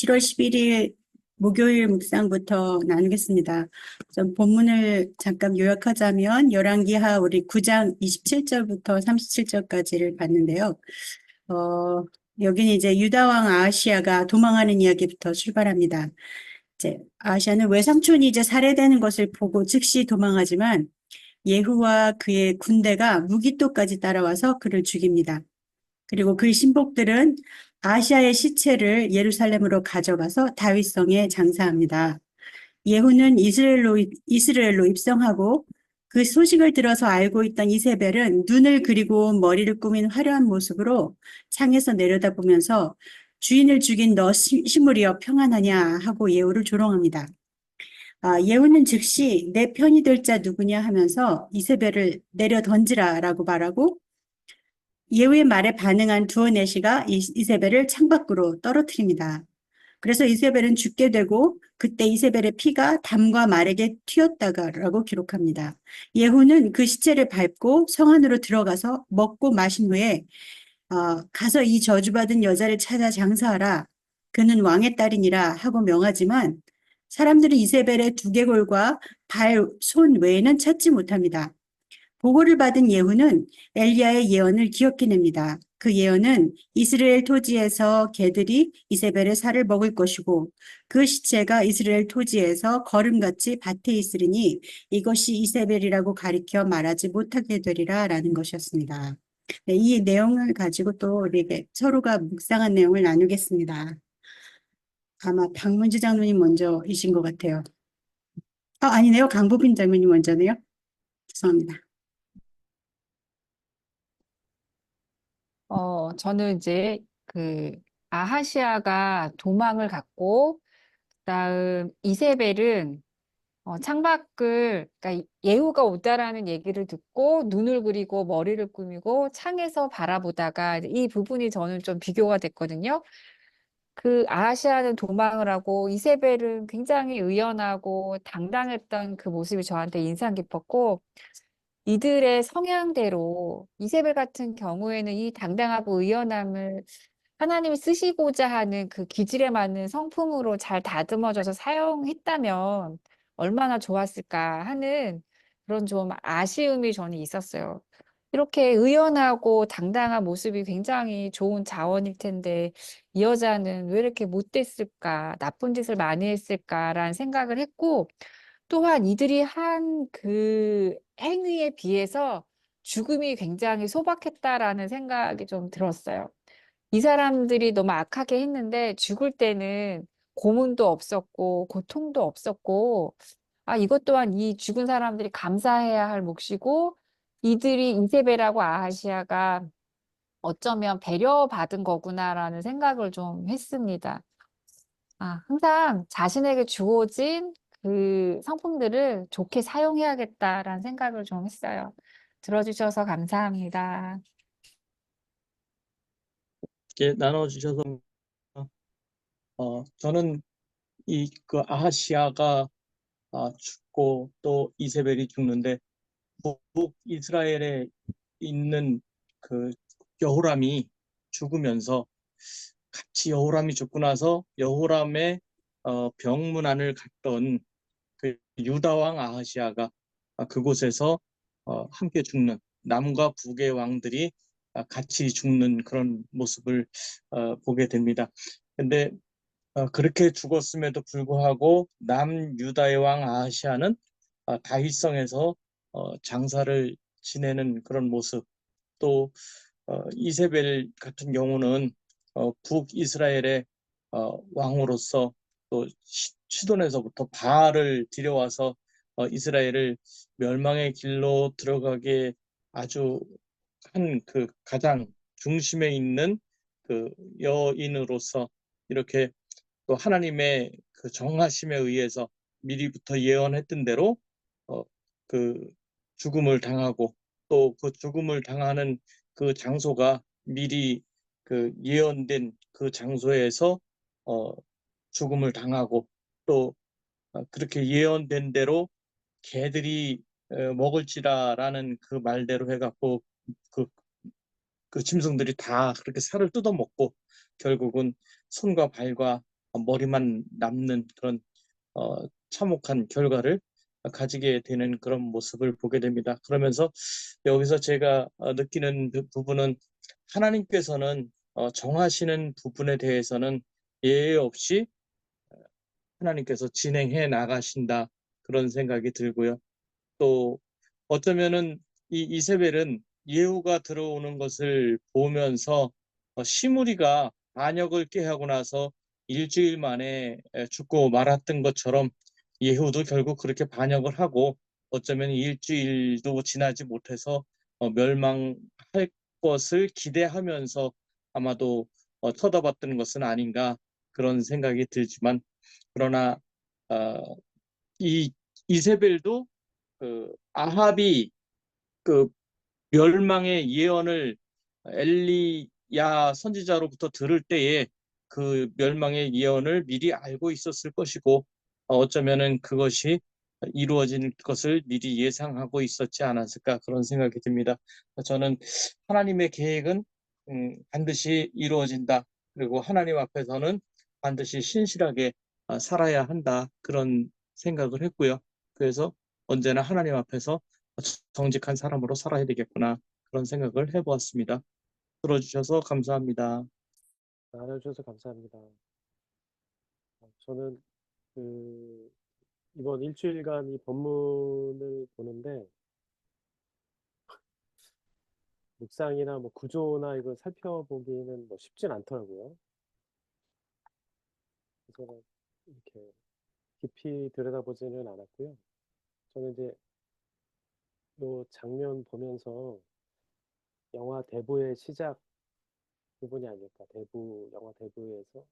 7월 11일 목요일 묵상부터 나누겠습니다. 우선 본문을 잠깐 요약하자면 열왕기하 우리 9장 27절부터 37절까지를 봤는데요. 여기는 이제 유다 왕 아하시아가 도망하는 이야기부터 출발합니다. 이제 아하시아는 외삼촌이 이제 살해되는 것을 보고 즉시 도망하지만 예후와 그의 군대가 무기토까지 따라와서 그를 죽입니다. 그리고 그의 신복들은 아시아의 시체를 예루살렘으로 가져가서 다윗성에 장사합니다. 예후는 이스라엘로 입성하고 그 소식을 들어서 알고 있던 이세벨은 눈을 그리고 머리를 꾸민 화려한 모습으로 창에서 내려다보면서 주인을 죽인 너 시므리여 평안하냐 하고 예후를 조롱합니다. 예후는 즉시 내 편이 될 자 누구냐 하면서 이세벨을 내려 던지라라고 말하고 예후의 말에 반응한 두어 내시가 이세벨을 창밖으로 떨어뜨립니다. 그래서 이세벨은 죽게 되고 그때 이세벨의 피가 담과 말에게 튀었다라고 기록합니다. 예후는 그 시체를 밟고 성 안으로 들어가서 먹고 마신 후에 가서 이 저주받은 여자를 찾아 장사하라. 그는 왕의 딸이니라 하고 명하지만 사람들은 이세벨의 두개골과 발, 손 외에는 찾지 못합니다. 보고를 받은 예후는 엘리야의 예언을 기억해냅니다. 그 예언은 이스라엘 토지에서 개들이 이세벨의 살을 먹을 것이고 그 시체가 이스라엘 토지에서 거름같이 밭에 있으리니 이것이 이세벨이라고 가리켜 말하지 못하게 되리라 라는 것이었습니다. 네, 이 내용을 가지고 또 우리에게 서로가 묵상한 내용을 나누겠습니다. 아마 박문주 장로님 먼저이신 것 같아요. 아니네요. 강보빈 장로님 먼저네요. 죄송합니다. 저는 이제 그 아하시아가 도망을 갔고, 그다음 이세벨은 창밖을, 그러니까 예후가 오다라는 얘기를 듣고 눈을 그리고 머리를 꾸미고 창에서 바라보다가 이 부분이 저는 좀 비교가 됐거든요. 그 아하시아는 도망을 하고 이세벨은 굉장히 의연하고 당당했던 그 모습이 저한테 인상 깊었고, 이들의 성향대로 이세벨 같은 경우에는 이 당당하고 의연함을 하나님이 쓰시고자 하는 그 기질에 맞는 성품으로 잘 다듬어져서 사용했다면 얼마나 좋았을까 하는 그런 좀 아쉬움이 저는 있었어요. 이렇게 의연하고 당당한 모습이 굉장히 좋은 자원일 텐데 이 여자는 왜 이렇게 못됐을까, 나쁜 짓을 많이 했을까라는 생각을 했고, 또한 이들이 한 그 행위에 비해서 죽음이 굉장히 소박했다라는 생각이 좀 들었어요. 이 사람들이 너무 악하게 했는데 죽을 때는 고문도 없었고 고통도 없었고, 이것 또한 이 죽은 사람들이 감사해야 할 몫이고, 이들이 이세벨하고 아하시아가 어쩌면 배려받은 거구나라는 생각을 좀 했습니다. 항상 자신에게 주어진 그 상품들을 좋게 사용해야겠다라는 생각을 좀 했어요. 들어주셔서 감사합니다. 이렇게 나눠주셔서 저는 그 아하시아가 죽고 또 이세벨이 죽는데 북 이스라엘에 있는 그 여호람이 죽으면서 같이 여호람이 죽고 나서 여호람의 병문안을 갔던 그 유다 왕 아하시아가 그곳에서 함께 죽는, 남과 북의 왕들이 같이 죽는 그런 모습을 보게 됩니다. 근데 그렇게 죽었음에도 불구하고 남유다의 왕 아하시아는 다윗성에서 장사를 지내는 그런 모습, 또 이세벨 같은 경우는 북이스라엘의 왕으로서 또 시돈에서부터 바알을 들여와서 이스라엘을 멸망의 길로 들어가게 아주 한 그 가장 중심에 있는 그 여인으로서 이렇게 또 하나님의 그 정하심에 의해서 미리부터 예언했던 대로 그 죽음을 당하고, 또 그 죽음을 당하는 그 장소가 미리 그 예언된 그 장소에서 죽음을 당하고, 또 그렇게 예언된 대로 개들이 먹을지라라는 그 말대로 해갖고 그, 그 짐승들이 다 그렇게 살을 뜯어먹고 결국은 손과 발과 머리만 남는 그런 참혹한 결과를 가지게 되는 그런 모습을 보게 됩니다. 그러면서 여기서 제가 느끼는 부분은 하나님께서는 정하시는 부분에 대해서는 예외 없이 하나님께서 진행해 나가신다 그런 생각이 들고요. 또 어쩌면은 이 이세벨은 예후가 들어오는 것을 보면서 시므리가 반역을 꾀하고 나서 일주일 만에 죽고 말았던 것처럼 예후도 결국 그렇게 반역을 하고 어쩌면 일주일도 지나지 못해서 멸망할 것을 기대하면서 아마도 쳐다봤던 것은 아닌가 그런 생각이 들지만 그러나 어, 이 이세벨도 그 아합이 그 멸망의 예언을 엘리야 선지자로부터 들을 때에 그 멸망의 예언을 미리 알고 있었을 것이고 어쩌면은 그것이 이루어질 것을 미리 예상하고 있었지 않았을까 그런 생각이 듭니다. 저는 하나님의 계획은 반드시 이루어진다. 그리고 하나님 앞에서는 반드시 신실하게 살아야 한다. 그런 생각을 했고요. 그래서 언제나 하나님 앞에서 정직한 사람으로 살아야 되겠구나 그런 생각을 해보았습니다. 들어주셔서 감사합니다. 나눠주셔서 감사합니다. 저는 그 이번 일주일간 이 본문을 보는데 묵상이나 뭐 구조나 이걸 살펴보기는 뭐 쉽진 않더라고요. 그래서 이렇게 깊이 들여다보지는 않았고요. 저는 이제 이 장면 보면서 영화 대부의 시작 부분이 아닐까. 영화 대부에서,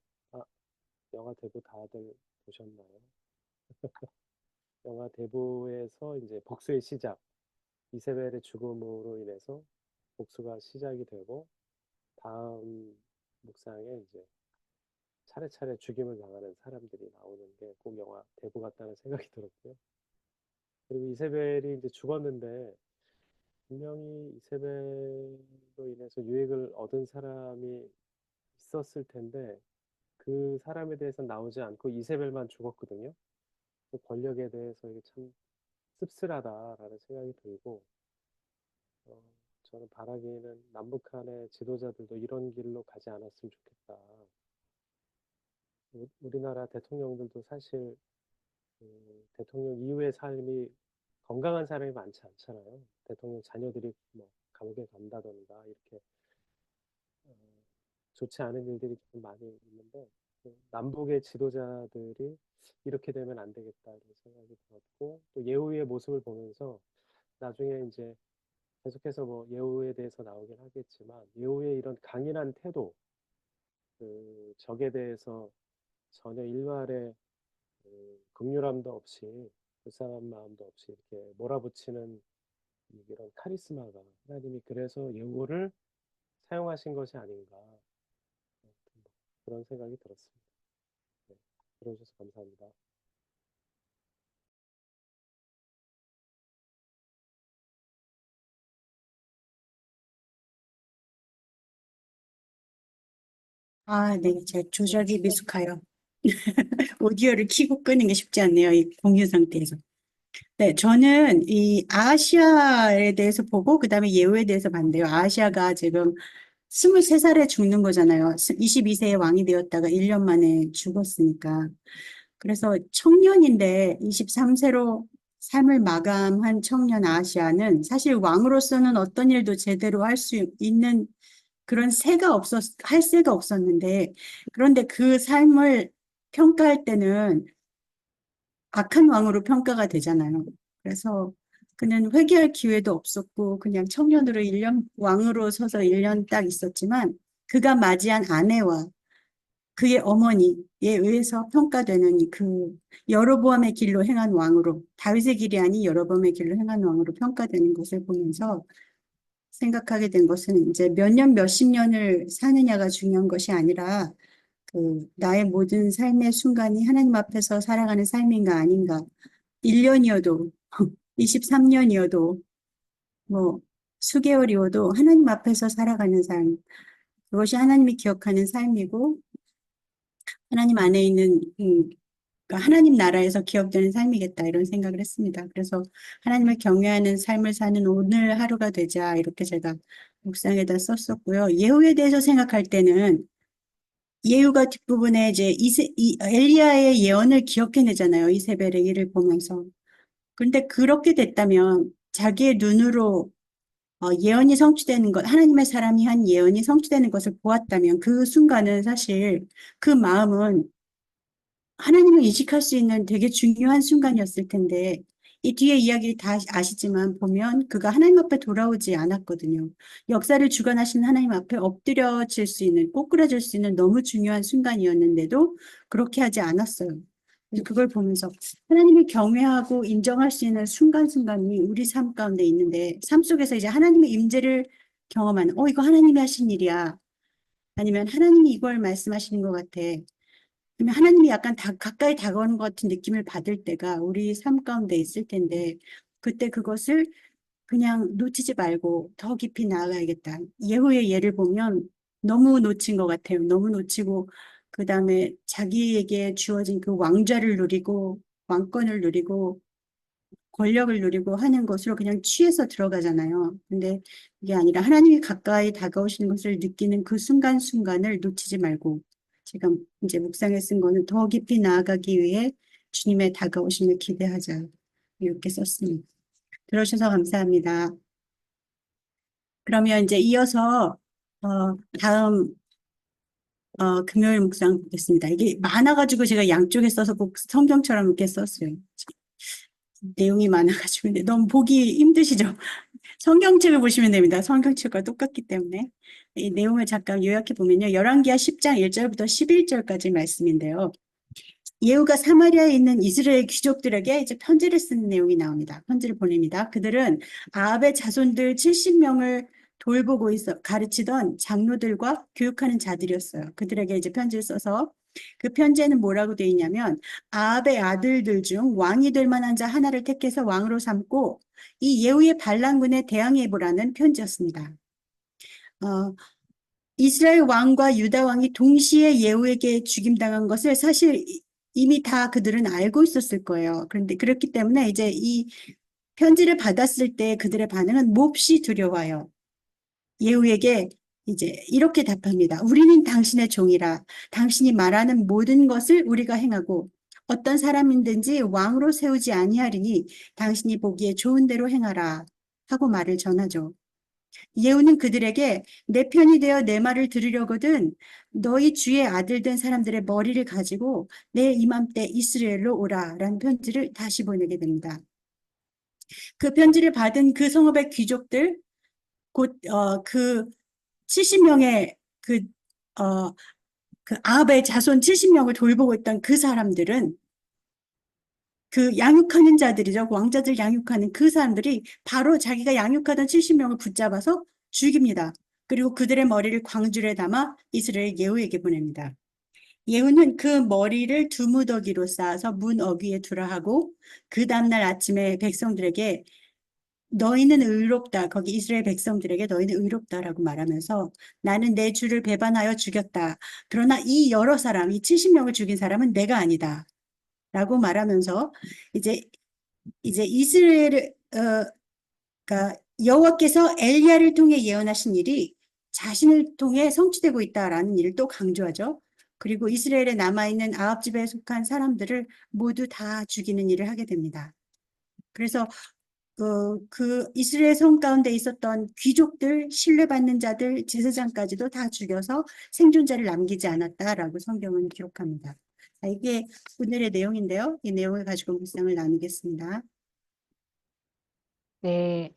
영화 대부 다들 보셨나요? 영화 대부에서 이제 복수의 시작, 이세벨의 죽음으로 인해서 복수가 시작이 되고, 다음 묵상에 이제 차례차례 죽임을 당하는 사람들이 나오는 게 꼭 영화 대부 같다는 생각이 들었고요. 그리고 이세벨이 이제 죽었는데, 분명히 이세벨로 인해서 유익을 얻은 사람이 있었을 텐데, 그 사람에 대해서 나오지 않고 이세벨만 죽었거든요. 그 권력에 대해서 이게 참 씁쓸하다라는 생각이 들고, 어, 저는 바라기는 남북한의 지도자들도 이런 길로 가지 않았으면 좋겠다. 우리나라 대통령들도 사실 대통령 이후의 삶이 건강한 사람이 많지 않잖아요. 대통령 자녀들이 뭐 감옥에 간다던가 이렇게 어, 좋지 않은 일들이 좀 많이 있는데 남북의 지도자들이 이렇게 되면 안 되겠다 이런 생각이 들었고 또 예후의 모습을 보면서 나중에 이제 계속해서 뭐 예후에 대해서 나오긴 하겠지만 예후의 이런 강인한 태도 그 적에 대해서 전혀 일말의 긍휼함도 없이 불쌍한 마음도 없이 이렇게 몰아붙이는 이런 카리스마가 하나님이 그래서 예후를 사용하신 것이 아닌가 그런 생각이 들었습니다. 네, 들어주셔서 감사합니다. 네, 제 조작이 미숙해요. 오디오를 켜고 끄는 게 쉽지 않네요. 이 공유 상태에서. 네, 저는 이 아시아에 대해서 보고 그다음에 예후에 대해서 봤는데요. 아시아가 지금 23살에 죽는 거잖아요. 22세에 왕이 되었다가 1년 만에 죽었으니까. 그래서 청년인데 23세로 삶을 마감한 청년 아시아는 사실 왕으로서는 어떤 일도 제대로 할 수 있는 그런 할 새가 없었는데, 그런데 그 삶을 평가할 때는 악한 왕으로 평가가 되잖아요. 그래서 그는 회개할 기회도 없었고, 그냥 청년으로 왕으로 서서 1년 딱 있었지만, 그가 맞이한 아내와 그의 어머니에 의해서 평가되는 그 여로보암의 길로 행한 왕으로, 다윗의 길이 아닌 여로보암의 길로 행한 왕으로 평가되는 것을 보면서 생각하게 된 것은 이제 몇 년, 몇십 년을 사느냐가 중요한 것이 아니라 나의 모든 삶의 순간이 하나님 앞에서 살아가는 삶인가 아닌가. 1년이어도, 23년이어도, 뭐, 수개월이어도 하나님 앞에서 살아가는 삶. 그것이 하나님이 기억하는 삶이고, 하나님 안에 있는 그러니까 하나님 나라에서 기억되는 삶이겠다 이런 생각을 했습니다. 그래서 하나님을 경외하는 삶을 사는 오늘 하루가 되자 이렇게 제가 묵상에다 썼었고요. 예후에 대해서 생각할 때는 예후가 뒷부분에 이제 엘리야의 예언을 기억해내잖아요. 이세벨의 일을 보면서. 그런데 그렇게 됐다면 자기의 눈으로 예언이 성취되는 것, 하나님의 사람이 한 예언이 성취되는 것을 보았다면 그 순간은 사실 그 마음은 하나님을 인식할 수 있는 되게 중요한 순간이었을 텐데 이 뒤에 이야기 다 아시지만 보면 그가 하나님 앞에 돌아오지 않았거든요. 역사를 주관하시는 하나님 앞에 엎드려질 수 있는, 꼬꾸라질 수 있는 너무 중요한 순간이었는데도 그렇게 하지 않았어요. 그래서 그걸 보면서 하나님을 경외하고 인정할 수 있는 순간순간이 우리 삶 가운데 있는데 삶 속에서 이제 하나님의 임재를 경험하는 이거 하나님이 하신 일이야. 아니면 하나님이 이걸 말씀하시는 것 같아. 그러면 하나님이 약간 가까이 다가오는 것 같은 느낌을 받을 때가 우리 삶 가운데 있을 텐데 그때 그것을 그냥 놓치지 말고 더 깊이 나아가야겠다. 예후의 예를 보면 너무 놓친 것 같아요. 너무 놓치고 그 다음에 자기에게 주어진 그 왕좌를 누리고 왕권을 누리고 권력을 누리고 하는 것으로 그냥 취해서 들어가잖아요. 근데 그게 아니라 하나님이 가까이 다가오시는 것을 느끼는 그 순간순간을 놓치지 말고 제가 이제 묵상에 쓴 거는 더 깊이 나아가기 위해 주님의 다가오심을 기대하자. 이렇게 썼습니다. 들어주셔서 감사합니다. 그러면 이제 이어서 다음 금요일 묵상 보겠습니다. 이게 많아가지고 제가 양쪽에 써서 꼭 성경처럼 이렇게 썼어요. 내용이 많아가지고 근데 너무 보기 힘드시죠? 성경책을 보시면 됩니다. 성경책과 똑같기 때문에. 이 내용을 잠깐 요약해 보면요. 열왕기하 10장 1절부터 11절까지 말씀인데요. 예후가 사마리아에 있는 이스라엘 귀족들에게 이제 편지를 쓰는 내용이 나옵니다. 편지를 보냅니다. 그들은 아합의 자손들 70명을 돌보고 가르치던 장로들과 교육하는 자들이었어요. 그들에게 이제 편지를 써서 그 편지에는 뭐라고 되어 있냐면 아합의 아들들 중 왕이 될 만한 자 하나를 택해서 왕으로 삼고 이 예후의 반란군에 대항해 보라는 편지였습니다. 이스라엘 왕과 유다 왕이 동시에 예후에게 죽임당한 것을 사실 이미 다 그들은 알고 있었을 거예요. 그런데 그렇기 때문에 이제 이 편지를 받았을 때 그들의 반응은 몹시 두려워요. 예후에게 이제 이렇게 답합니다. 우리는 당신의 종이라 당신이 말하는 모든 것을 우리가 행하고 어떤 사람이든지 왕으로 세우지 아니하리니 당신이 보기에 좋은 대로 행하라 하고 말을 전하죠. 예후는 그들에게 내 편이 되어 내 말을 들으려거든 너희 주의 아들 된 사람들의 머리를 가지고 내 이맘때 이스라엘로 오라 라는 편지를 다시 보내게 됩니다. 그 편지를 받은 그 성읍의 귀족들 곧 그 70명의 그 아합의 자손 70명을 돌보고 있던 그 사람들은 그 양육하는 자들이죠. 왕자들 양육하는 그 사람들이 바로 자기가 양육하던 70명을 붙잡아서 죽입니다. 그리고 그들의 머리를 광줄에 담아 이스라엘 예후에게 보냅니다. 예후는 그 머리를 두 무더기로 쌓아서 문 어귀에 두라 하고 그 다음날 아침에 백성들에게 너희는 의롭다. 거기 이스라엘 백성들에게 너희는 의롭다라고 말하면서 나는 내 주를 배반하여 죽였다. 그러나 이 여러 사람, 이 70명을 죽인 사람은 내가 아니다. 라고 말하면서 이제 이스라엘 그러니까 여호와께서 엘리야를 통해 예언하신 일이 자신을 통해 성취되고 있다라는 일을 또 강조하죠. 그리고 이스라엘에 남아있는 아합 집에 속한 사람들을 모두 다 죽이는 일을 하게 됩니다. 그래서 그 이스라엘 성 가운데 있었던 귀족들, 신뢰받는 자들, 제사장까지도 다 죽여서 생존자를 남기지 않았다라고 성경은 기록합니다. 자, 이게 오늘의 내용인데요. 이 내용을 가지고 묵상을 나누겠습니다. 네,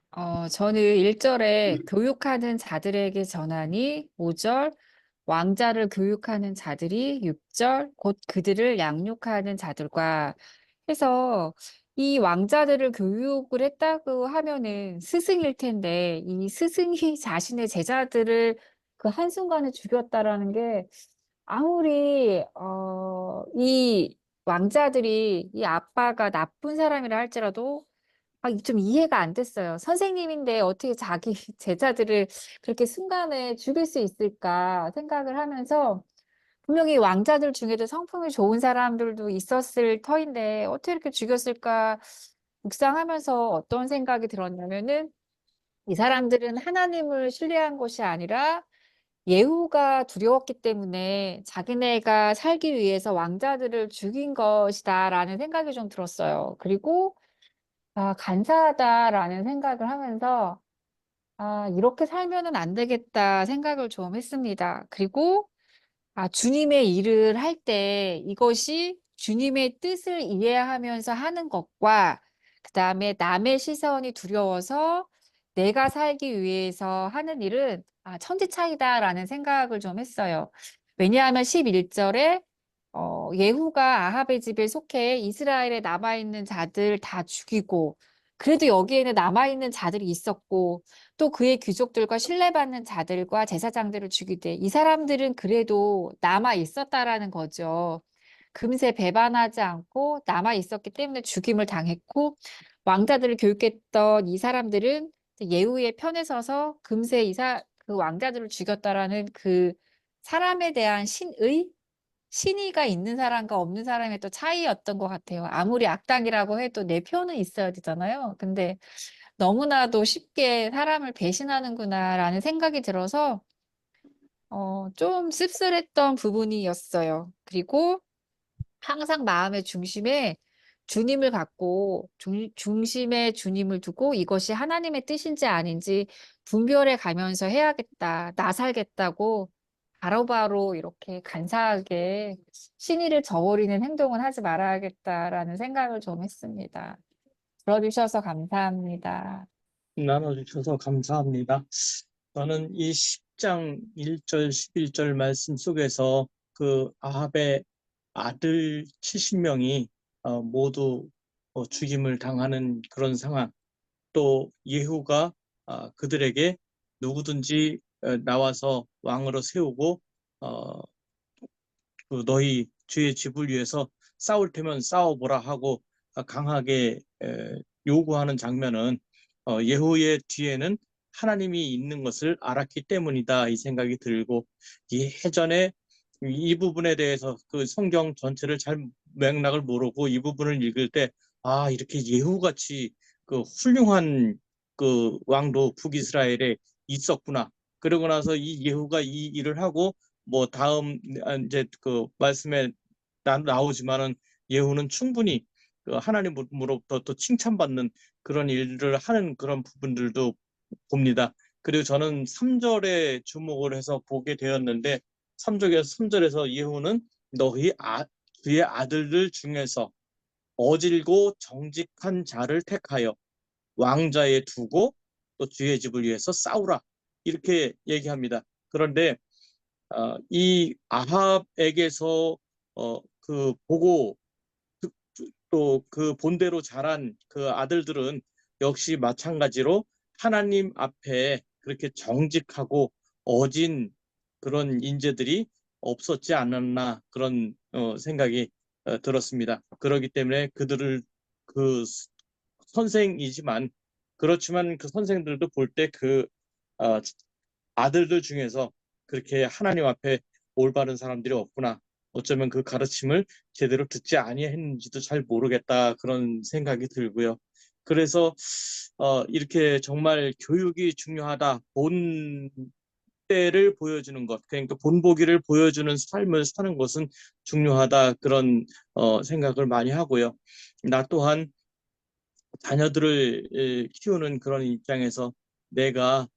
저는 1절에 교육하는 자들에게 전하니 5절 왕자를 교육하는 자들이 6절 곧 그들을 양육하는 자들과 해서 이 왕자들을 교육을 했다고 하면은 스승일 텐데 이 스승이 자신의 제자들을 그 한순간에 죽였다라는 게 아무리 이 왕자들이 이 아빠가 나쁜 사람이라 할지라도 좀 이해가 안 됐어요. 선생님인데 어떻게 자기 제자들을 그렇게 순간에 죽일 수 있을까 생각을 하면서 분명히 왕자들 중에도 성품이 좋은 사람들도 있었을 터인데 어떻게 이렇게 죽였을까 묵상하면서 어떤 생각이 들었냐면은 이 사람들은 하나님을 신뢰한 것이 아니라 예후가 두려웠기 때문에 자기네가 살기 위해서 왕자들을 죽인 것이다라는 생각이 좀 들었어요. 그리고 간사하다라는 생각을 하면서 이렇게 살면은 안 되겠다 생각을 좀 했습니다. 그리고 주님의 일을 할 때 이것이 주님의 뜻을 이해하면서 하는 것과 그다음에 남의 시선이 두려워서 내가 살기 위해서 하는 일은 천지 차이다라는 생각을 좀 했어요. 왜냐하면 11절에 예후가 아합의 집에 속해 이스라엘에 남아 있는 자들 다 죽이고 그래도 여기에는 남아 있는 자들이 있었고 또 그의 귀족들과 신뢰받는 자들과 제사장들을 죽이되 이 사람들은 그래도 남아 있었다라는 거죠. 금세 배반하지 않고 남아 있었기 때문에 죽임을 당했고 왕자들을 교육했던 이 사람들은 예후의 편에 서서 금세 그 왕자들을 죽였다라는 그 사람에 대한 신의가 있는 사람과 없는 사람의 또 차이였던 것 같아요. 아무리 악당이라고 해도 내 편은 있어야 되잖아요. 근데 너무나도 쉽게 사람을 배신하는구나라는 생각이 들어서 좀 씁쓸했던 부분이었어요. 그리고 항상 마음의 중심에 주님을 갖고 중심에 주님을 두고 이것이 하나님의 뜻인지 아닌지 분별해 가면서 해야겠다. 나 살겠다고 바로바로 이렇게 간사하게 신의를 저버리는 행동은 하지 말아야겠다라는 생각을 좀 했습니다. 들어주셔서 감사합니다. 나눠주셔서 감사합니다. 저는 이 10장 1절, 11절 말씀 속에서 그 아합의 아들 70명이 모두 죽임을 당하는 그런 상황, 또 예후가 그들에게 누구든지 나와서 왕으로 세우고 그 너희 주의 집을 위해서 싸울 테면 싸워보라 하고 강하게 요구하는 장면은 예후의 뒤에는 하나님이 있는 것을 알았기 때문이다 이 생각이 들고 예전에 이 부분에 대해서 그 성경 전체를 잘 맥락을 모르고 이 부분을 읽을 때 이렇게 예후같이 그 훌륭한 그 왕도 북이스라엘에 있었구나. 그러고 나서 이 예후가 이 일을 하고 뭐 다음 이제 그 말씀에 나오지만은 예후는 충분히 그 하나님으로부터 또 칭찬받는 그런 일을 하는 그런 부분들도 봅니다. 그리고 저는 3절에 주목을 해서 보게 되었는데 3절에서 예후는 너희 그의 아들들 중에서 어질고 정직한 자를 택하여 왕자에 두고 또 주의 집을 위해서 싸우라 이렇게 얘기합니다. 그런데 이 아합에게서 그 보고 또 그 본대로 자란 그 아들들은 역시 마찬가지로 하나님 앞에 그렇게 정직하고 어진 그런 인재들이 없었지 않았나 그런 생각이 들었습니다. 그렇기 때문에 그들을 그 선생이지만 그렇지만 그 선생들도 볼 때 그 아들들 중에서 그렇게 하나님 앞에 올바른 사람들이 없구나. 어쩌면 그 가르침을 제대로 듣지 아니했는지도 잘 모르겠다 그런 생각이 들고요. 그래서 이렇게 정말 교육이 중요하다. 본때를 보여주는 것, 그러니까 본보기를 보여주는 삶을 사는 것은 중요하다 그런 생각을 많이 하고요. 나 또한 자녀들을 키우는 그런 입장에서 내가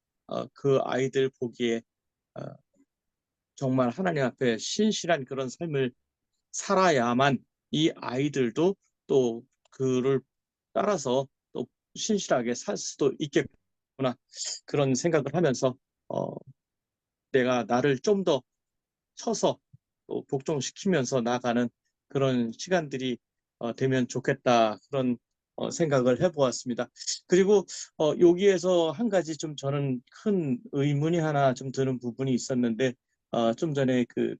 그 아이들 보기에 어, 정말 하나님 앞에 신실한 그런 삶을 살아야만 이 아이들도 또 그를 따라서 또 신실하게 살 수도 있겠구나 그런 생각을 하면서 어, 내가 나를 좀 더 쳐서 또 복종시키면서 나가는 그런 시간들이 되면 좋겠다 그런 생각을 해보았습니다. 그리고 여기에서 한 가지 좀 저는 큰 의문이 하나 좀 드는 부분이 있었는데 좀 전에 그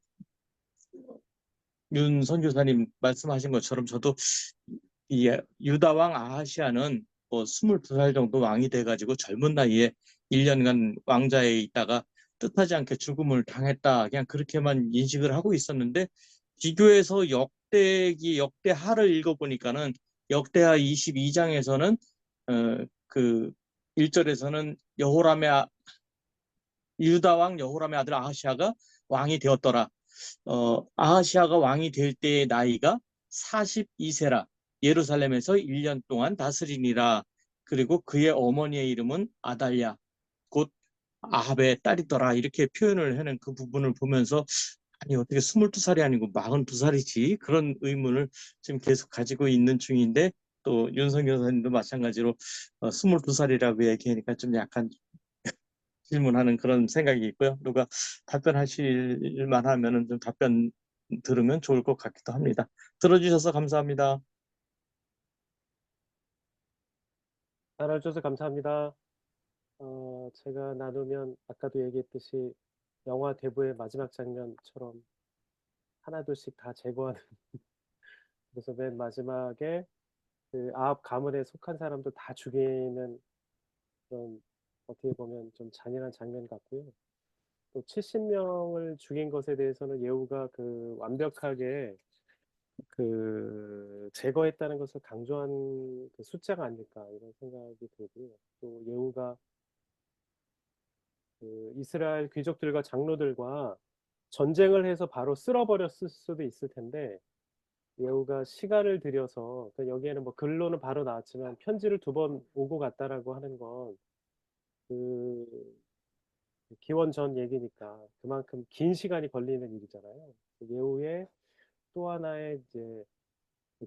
윤 선교사님 말씀하신 것처럼 저도 이 유다 왕 아하시아는 뭐 22살 정도 왕이 돼가지고 젊은 나이에 1년간 왕자에 있다가 뜻하지 않게 죽음을 당했다. 그냥 그렇게만 인식을 하고 있었는데 비교해서 역대하를 읽어보니까는 역대하 22장에서는 그 1절에서는 유다 왕 여호람의 아들 아하시아가 왕이 되었더라. 아하시아가 왕이 될 때의 나이가 42세라. 예루살렘에서 1년 동안 다스리니라. 그리고 그의 어머니의 이름은 아달랴, 곧 아합의 딸이더라. 이렇게 표현을 하는 그 부분을 보면서 아니 어떻게 22살이 아니고 42살이지? 그런 의문을 지금 계속 가지고 있는 중인데 또 윤석열 교사님도 마찬가지로 22살이라고 얘기하니까 좀 약간 질문하는 그런 생각이 있고요. 누가 답변하실 만하면은 좀 답변 들으면 좋을 것 같기도 합니다. 들어주셔서 감사합니다. 알아주셔서 감사합니다. 제가 나누면 아까도 얘기했듯이 영화 대부의 마지막 장면처럼 하나둘씩 다 제거하는 그래서 맨 마지막에 그 아합 가문에 속한 사람도 다 죽이는 그런 어떻게 보면 좀 잔인한 장면 같고요. 또 70명을 죽인 것에 대해서는 예후가 그 완벽하게 그 제거했다는 것을 강조한 그 숫자가 아닐까 이런 생각이 들고요. 또 예후가 그 이스라엘 귀족들과 장로들과 전쟁을 해서 바로 쓸어버렸을 수도 있을 텐데 예후가 시간을 들여서 그 여기에는 뭐 글로는 바로 나왔지만 편지를 2번 오고 갔다라고 하는 건 그 기원 전 얘기니까 그만큼 긴 시간이 걸리는 일이잖아요. 예후의 또 하나의 이제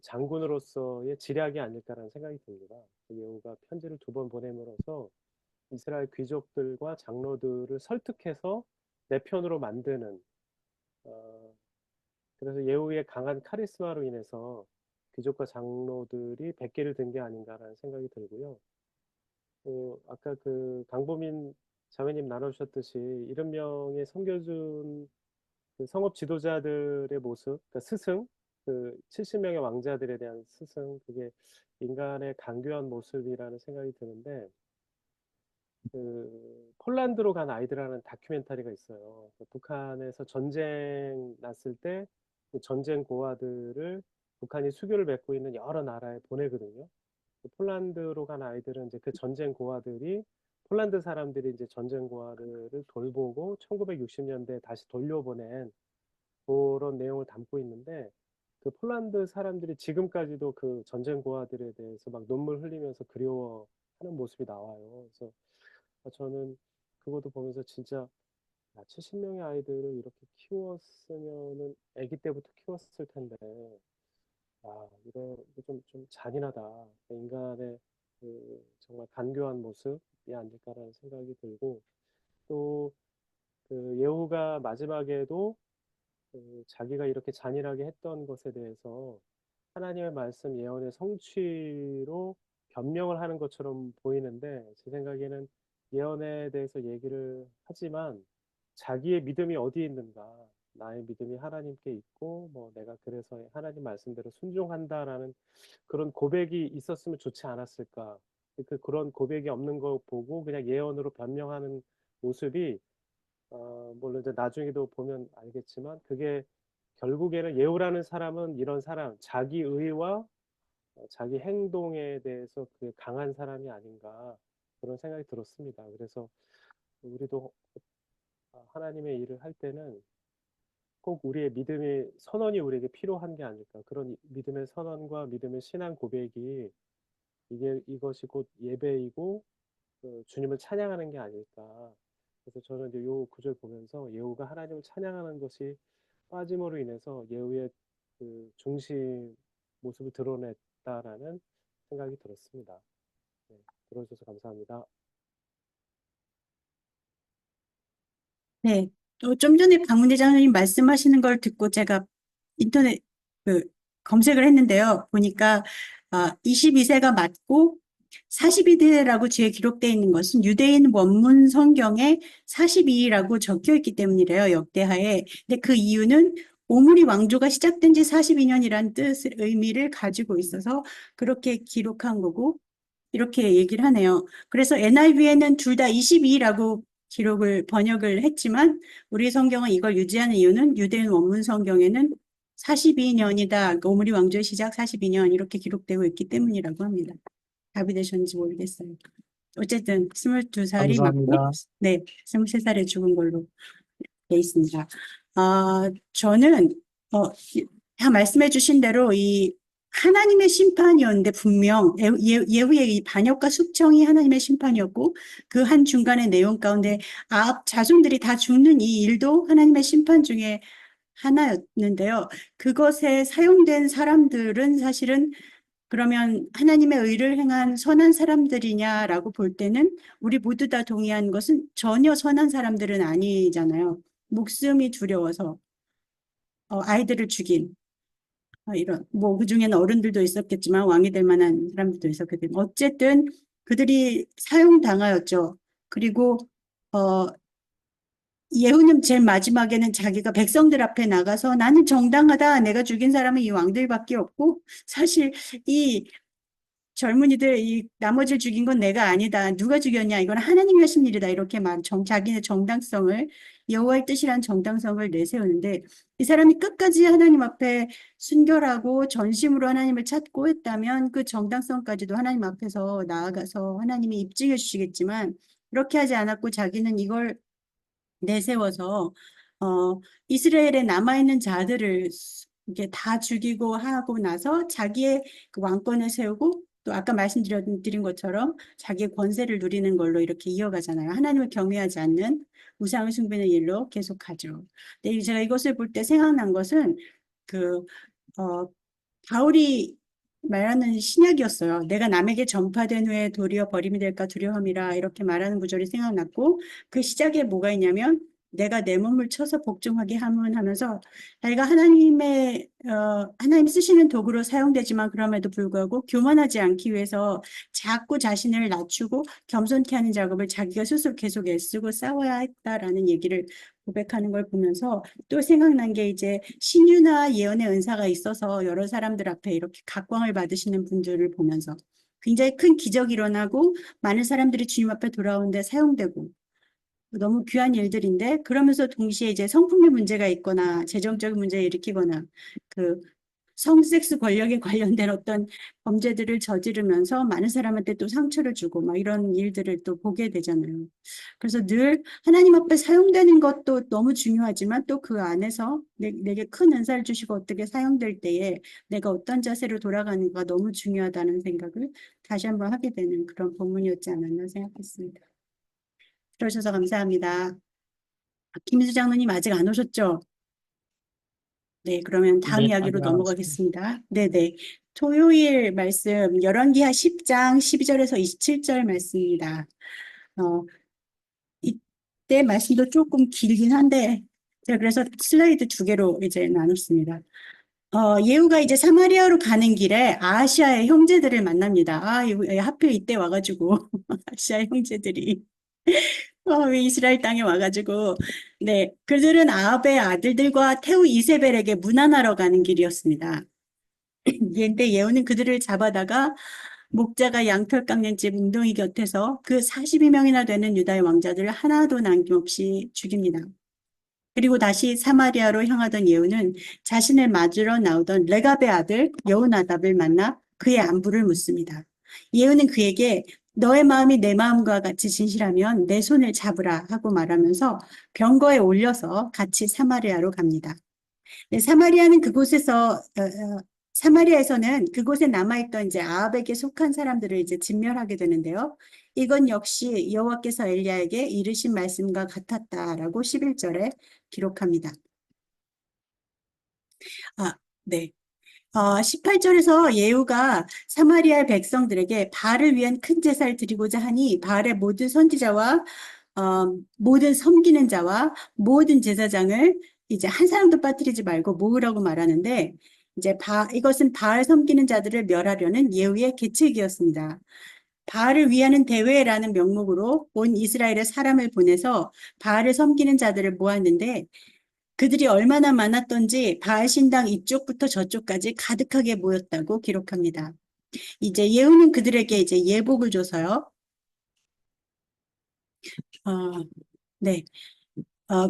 장군으로서의 지략이 아닐까라는 생각이 듭니다. 예후가 편지를 2번 보냄으로써 이스라엘 귀족들과 장로들을 설득해서 내 편으로 만드는 그래서 예후의 강한 카리스마로 인해서 귀족과 장로들이 백기를 든 게 아닌가라는 생각이 들고요. 아까 그 강보민 자매님 나누셨듯이 70명의 섬겨준 그 성업 지도자들의 모습, 그러니까 스승, 그 70명의 왕자들에 대한 스승, 그게 인간의 강교한 모습이라는 생각이 드는데, 그 폴란드로 간 아이들이라는 다큐멘터리가 있어요. 그 북한에서 전쟁 났을 때 그 전쟁 고아들을 북한이 수교를 맺고 있는 여러 나라에 보내거든요. 그 폴란드로 간 아이들은 이제 그 전쟁 고아들이 폴란드 사람들이 이제 전쟁 고아들을 돌보고 1960년대에 다시 돌려보낸 그런 내용을 담고 있는데 그 폴란드 사람들이 지금까지도 그 전쟁 고아들에 대해서 막 눈물 흘리면서 그리워하는 모습이 나와요. 그래서 저는 그것도 보면서 진짜 70명의 아이들을 이렇게 키웠으면은 아기 때부터 키웠을 텐데 이거 좀 잔인하다. 인간의 그 정말 간교한 모습이 아닐까라는 생각이 들고 또 그 예후가 마지막에도 그 자기가 이렇게 잔인하게 했던 것에 대해서 하나님의 말씀 예언의 성취로 변명을 하는 것처럼 보이는데 제 생각에는 예언에 대해서 얘기를 하지만 자기의 믿음이 어디에 있는가 나의 믿음이 하나님께 있고 뭐 내가 그래서 하나님 말씀대로 순종한다라는 그런 고백이 있었으면 좋지 않았을까 그런 고백이 없는 거 보고 그냥 예언으로 변명하는 모습이 물론 이제 나중에도 보면 알겠지만 그게 결국에는 예후라는 사람은 이런 사람, 자기 의와 자기 행동에 대해서 그 강한 사람이 아닌가 그런 생각이 들었습니다. 그래서 우리도 하나님의 일을 할 때는 꼭 우리의 믿음의 선언이 우리에게 필요한 게 아닐까. 그런 믿음의 선언과 믿음의 신앙 고백이 이것이 곧 예배이고 주님을 찬양하는 게 아닐까. 그래서 저는 이제 요 구절 보면서 예후가 하나님을 찬양하는 것이 빠짐으로 인해서 예후의 그 중심 모습을 드러냈다라는 생각이 들었습니다. 네, 들어주셔서 감사합니다. 네. 또 좀 전에 박문대 장로님 말씀하시는 걸 듣고 제가 인터넷 그 검색을 했는데요. 보니까 22세가 맞고 42세라고 뒤에 기록되어 있는 것은 유대인 원문 성경에 42라고 적혀 있기 때문이래요. 역대하에. 근데 그 이유는 오므리 왕조가 시작된 지 42년이라는 뜻을 의미를 가지고 있어서 그렇게 기록한 거고 이렇게 얘기를 하네요. 그래서 NIV에는 둘 다 22라고 기록을 번역을 했지만 우리 성경은 이걸 유지하는 이유는 유대인 원문 성경에는 42년이다. 오므리 왕조의 시작 42년 이렇게 기록되고 있기 때문이라고 합니다. 답이 되셨는지 모르겠어요. 어쨌든 22살이 맞고 감사합니다. 네, 23살에 죽은 걸로 돼 있습니다. 저는 다 말씀해 주신 대로 이 하나님의 심판이었는데 분명 예후의 이 반역과 숙청이 하나님의 심판이었고 그 한 중간의 내용 가운데 자손들이 다 죽는 이 일도 하나님의 심판 중에 하나였는데요. 그것에 사용된 사람들은 사실은 그러면 하나님의 의를 행한 선한 사람들이냐라고 볼 때는 우리 모두 다 동의한 것은 전혀 선한 사람들은 아니잖아요. 목숨이 두려워서 아이들을 죽인 이런 뭐 그중에는 어른들도 있었겠지만 왕이 될 만한 사람들도 있었겠지만 어쨌든 그들이 사용당하였죠. 그리고 예후는 제일 마지막에는 자기가 백성들 앞에 나가서 나는 정당하다. 내가 죽인 사람은 이 왕들밖에 없고 사실 이 젊은이들 이 나머지를 죽인 건 내가 아니다. 누가 죽였냐? 이건 하나님이 하신 일이다. 이렇게 자기의 정당성을 여호와의 뜻이란 정당성을 내세우는데 이 사람이 끝까지 하나님 앞에 순결하고 전심으로 하나님을 찾고 했다면 그 정당성까지도 하나님 앞에서 나아가서 하나님이 입증해 주시겠지만 그렇게 하지 않았고 자기는 이걸 내세워서 이스라엘에 남아있는 자들을 이렇게 다 죽이고 하고 나서 자기의 그 왕권을 세우고 또 아까 말씀드린 것처럼 자기의 권세를 누리는 걸로 이렇게 이어가잖아요. 하나님을 경외하지 않는 우상을 숭배는 일로 계속하죠. 근데 제가 이것을 볼 때 생각난 것은 바울이 말하는 신약이었어요. 내가 남에게 전파된 후에 도리어 버림이 될까 두려움이라 이렇게 말하는 구절이 생각났고 그 시작에 뭐가 있냐면 내가 내 몸을 쳐서 복종하게 함은 하면서 자기가 하나님 쓰시는 도구로 사용되지만 그럼에도 불구하고 교만하지 않기 위해서 자꾸 자신을 낮추고 겸손케 하는 작업을 자기가 스스로 계속 애쓰고 싸워야 했다라는 얘기를 고백하는 걸 보면서 또 생각난 게 이제 신유나 예언의 은사가 있어서 여러 사람들 앞에 이렇게 각광을 받으시는 분들을 보면서 굉장히 큰 기적이 일어나고 많은 사람들이 주님 앞에 돌아오는데 사용되고 너무 귀한 일들인데 그러면서 동시에 이제 성품의 문제가 있거나 재정적인 문제를 일으키거나 그 성섹스 권력에 관련된 어떤 범죄들을 저지르면서 많은 사람한테 또 상처를 주고 막 이런 일들을 또 보게 되잖아요. 그래서 늘 하나님 앞에 사용되는 것도 너무 중요하지만 또 그 안에서 내게 큰 은사를 주시고 어떻게 사용될 때에 내가 어떤 자세로 돌아가는가 너무 중요하다는 생각을 다시 한번 하게 되는 그런 본문이었지 않았나 생각했습니다. 들어주셔서 감사합니다. 김수 장로님 아직 안 오셨죠? 네, 그러면 다음 네, 이야기로 안녕하세요. 넘어가겠습니다. 네네. 토요일 말씀, 열왕기하 10장 12절에서 27절 말씀입니다. 이때 말씀도 조금 길긴 한데, 제가 그래서 슬라이드 2개로 이제 나눴습니다. 예후가 이제 사마리아로 가는 길에 아하시아의 형제들을 만납니다. 하필 이때 와가지고, 아하시아의 형제들이. 이스라엘 땅에 와가지고, 네, 그들은 아합의 아들들과 태우 이세벨에게 문안하러 가는 길이었습니다. 근데 예후는 그들을 잡아다가 목자가 양털 깎는 집 웅덩이 곁에서 그 42명이나 되는 유다의 왕자들을 하나도 남김없이 죽입니다. 그리고 다시 사마리아로 향하던 예후는 자신을 맞으러 나오던 레갑의 아들 여호나답을 만나 그의 안부를 묻습니다. 예후는 그에게 너의 마음이 내 마음과 같이 진실하면 내 손을 잡으라 하고 말하면서 병거에 올려서 같이 사마리아로 갑니다. 네, 사마리아에서는 그곳에 남아있던 이제 아합에게 속한 사람들을 이제 진멸하게 되는데요. 이건 역시 여호와께서 엘리야에게 이르신 말씀과 같았다라고 11절에 기록합니다. 네. 18절에서 예후가 사마리아 백성들에게 바알을 위한 큰 제사를 드리고자 하니 바알의 모든 선지자와 모든 섬기는 자와 모든 제사장을 이제 한 사람도 빠뜨리지 말고 모으라고 말하는데 이제 이것은 바알 섬기는 자들을 멸하려는 예후의 계책이었습니다. 바알을 위하는 대회라는 명목으로 온 이스라엘의 사람을 보내서 바알을 섬기는 자들을 모았는데 그들이 얼마나 많았던지 바알 신당 이쪽부터 저쪽까지 가득하게 모였다고 기록합니다. 이제 예후는 그들에게 이제 예복을 줘서요. 네.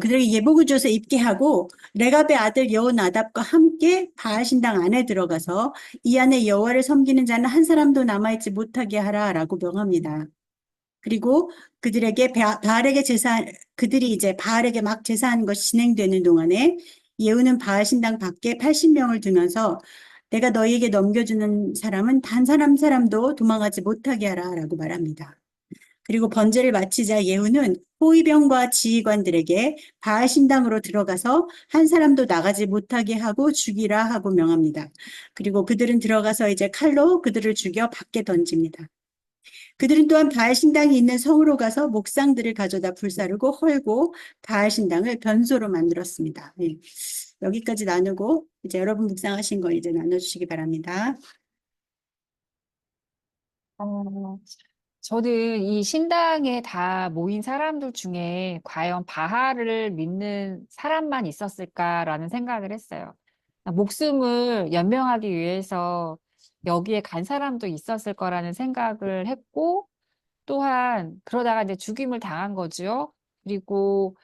그들에게 예복을 줘서 입게 하고 레갑의 아들 여호나답과 함께 바알 신당 안에 들어가서 이 안에 여호와를 섬기는 자는 한 사람도 남아있지 못하게 하라라고 명합니다. 그리고 그들에게 그들이 이제 바알에게 막 제사하는 것이 진행되는 동안에 예후는 바알 신당 밖에 80명을 두면서 내가 너희에게 넘겨주는 사람은 단 사람도 도망가지 못하게 하라라고 말합니다. 그리고 번제를 마치자 예후는 호위병과 지휘관들에게 바알 신당으로 들어가서 한 사람도 나가지 못하게 하고 죽이라 하고 명합니다. 그리고 그들은 들어가서 이제 칼로 그들을 죽여 밖에 던집니다. 그들은 또한 바알 신당이 있는 성으로 가서 목상들을 가져다 불사르고 헐고 바알 신당을 변소로 만들었습니다. 네. 여기까지 나누고 이제 여러분 묵상하신 거 이제 나눠주시기 바랍니다. 어, 저는 이 신당에 다 모인 사람들 중에 과연 바하를 믿는 사람만 있었을까라는 생각을 했어요. 목숨을 연명하기 위해서 여기에 간 사람도 있었을 거라는 생각을 했고, 또한 그러다가 이제 죽임을 당한 거죠. 그리고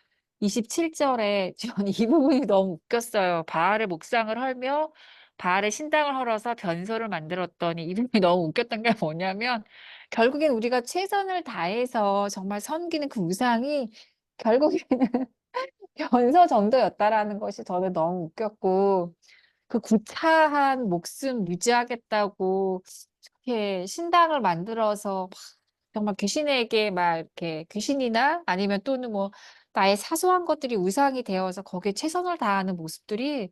27절에 저는 이 부분이 너무 웃겼어요. 바알의 목상을 헐며 바알의 신당을 헐어서 변소를 만들었더니 이 부분이 너무 웃겼던 게 뭐냐면 결국엔 우리가 최선을 다해서 정말 섬기는 그 우상이 결국에는 변소 정도였다라는 것이 저는 너무 웃겼고 그 구차한 목숨 유지하겠다고 이렇게 신당을 만들어서 막 정말 귀신에게 막 이렇게 귀신이나 아니면 또는 뭐 나의 사소한 것들이 우상이 되어서 거기에 최선을 다하는 모습들이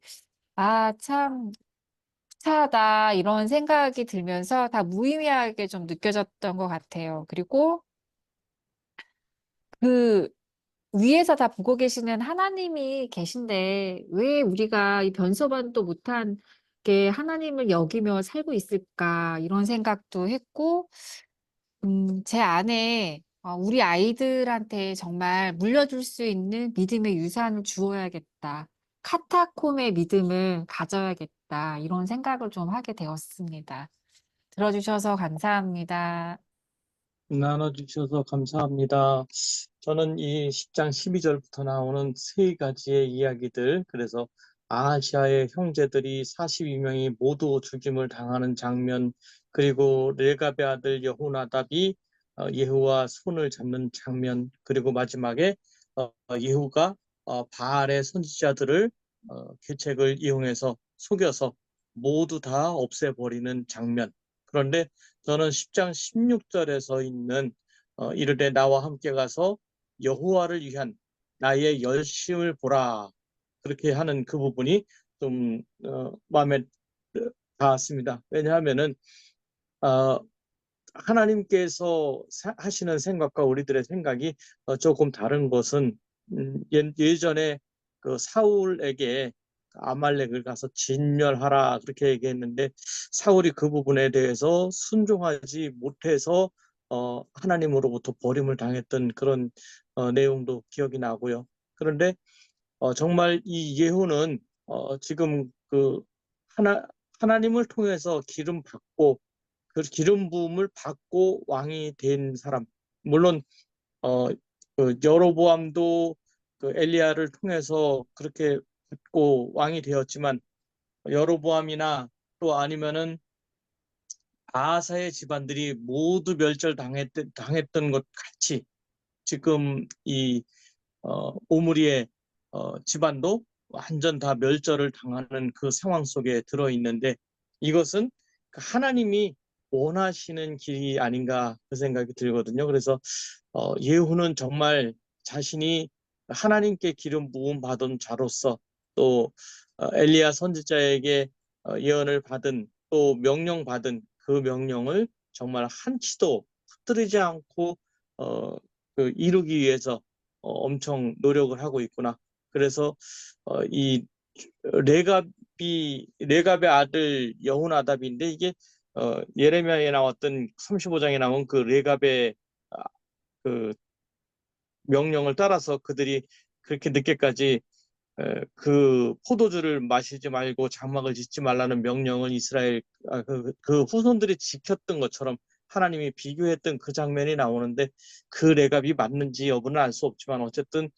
참 구차하다 이런 생각이 들면서 다 무의미하게 좀 느껴졌던 것 같아요. 그리고 그 위에서 다 보고 계시는 하나님이 계신데 왜 우리가 이 변소반도 못한 게 하나님을 여기며 살고 있을까 이런 생각도 했고 제 안에 우리 아이들한테 정말 물려줄 수 있는 믿음의 유산을 주어야겠다. 카타콤의 믿음을 가져야겠다. 이런 생각을 좀 하게 되었습니다. 들어주셔서 감사합니다. 나눠주셔서 감사합니다. 저는 이 10장 12절부터 나오는 세 가지의 이야기들, 그래서 아하시아의 형제들이 42명이 모두 죽임을 당하는 장면, 그리고 레갑의 아들 여호나답이 예후와 손을 잡는 장면, 그리고 마지막에 예후가 바알의 선지자들을 계책을 이용해서 속여서 모두 다 없애버리는 장면. 그런데 저는 10장 16절에서 있는 이르되 나와 함께 가서 여호와를 위한 나의 열심을 보라. 그렇게 하는 그 부분이 좀 마음에 닿았습니다. 왜냐하면은 어, 하나님께서 하시는 생각과 우리들의 생각이 조금 다른 것은 예전에 그 사울에게 아말렉을 가서 진멸하라 그렇게 얘기했는데 사울이 그 부분에 대해서 순종하지 못해서 하나님으로부터 버림을 당했던 그런 내용도 기억이 나고요. 그런데 정말 이 예후는 지금 그 하나님을 통해서 기름 받고 그 기름 부음을 받고 왕이 된 사람. 물론 그 여로보암도 그 엘리야를 통해서 그렇게 받고 왕이 되었지만 여로보암이나 또 아니면은 아하사의 집안들이 모두 당했던 것 같이 지금 이 오므리의 집안도 완전 다 멸절을 당하는 그 상황 속에 들어있는데 이것은 하나님이 원하시는 길이 아닌가 그 생각이 들거든요. 그래서 예후는 정말 자신이 하나님께 기름 부음 받은 자로서 또 엘리야 선지자에게 예언을 받은 또 명령 받은 그 명령을 정말 한치도 흐트리지 않고 이루기 위해서 엄청 노력을 하고 있구나. 그래서 이 레갑의 아들 여호나답인데 이게 예레미야에 나왔던 35장에 나온 그 레갑의 그 명령을 따라서 그들이 그렇게 늦게까지 그 포도주를 마시지 말고 장막을 짓지 말라는 명령을 이스라엘 그 후손들이 지켰던 것처럼 하나님이 비교했던 그 장면이 나오는데 그 레갑이 맞는지 여부는 알 수 없지만 어쨌든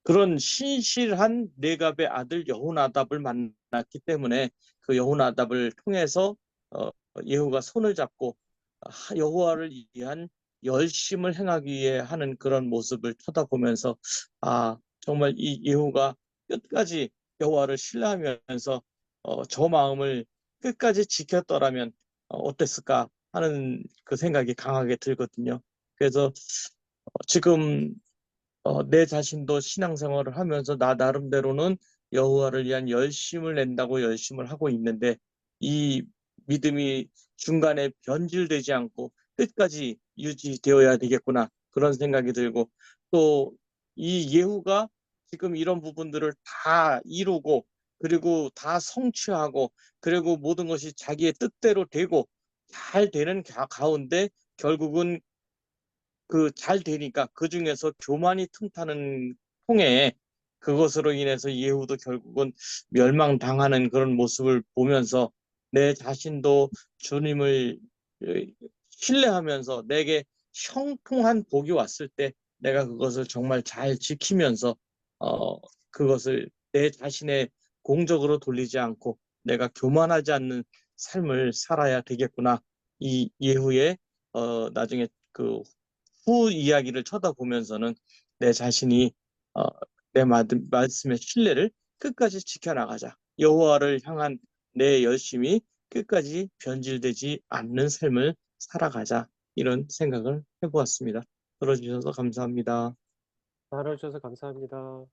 그런 신실한 레갑의 아들 여호나답을 만났기 때문에 그 여호나답을 통해서 예후가 손을 잡고 여호와를 위한 열심을 행하기 위해 하는 그런 모습을 쳐다보면서 정말 이 예후가 끝까지 여호와를 신뢰하면서 저 마음을 끝까지 지켰더라면 어땠을까 하는 그 생각이 강하게 들거든요. 그래서 지금 내 자신도 신앙생활을 하면서 나 나름대로는 여호와를 위한 열심을 낸다고 열심을 하고 있는데 이 믿음이 중간에 변질되지 않고 끝까지 유지되어야 되겠구나 그런 생각이 들고 또 이 예후가 지금 이런 부분들을 다 이루고 그리고 다 성취하고 그리고 모든 것이 자기의 뜻대로 되고 잘 되는 가운데 결국은 잘 되니까 그 중에서 교만이 틈타는 통에 그것으로 인해서 예후도 결국은 멸망당하는 그런 모습을 보면서 내 자신도 주님을 신뢰하면서 내게 형통한 복이 왔을 때 내가 그것을 정말 잘 지키면서 그것을 내 자신의 공적으로 돌리지 않고 내가 교만하지 않는 삶을 살아야 되겠구나. 이 예후의 나중에 후 이야기를 쳐다보면서는 내 자신이 어, 내 말씀의 신뢰를 끝까지 지켜나가자. 여호와를 향한 내 열심이 끝까지 변질되지 않는 삶을 살아가자. 이런 생각을 해보았습니다. 들어주셔서 감사합니다. 나눠주셔서 감사합니다.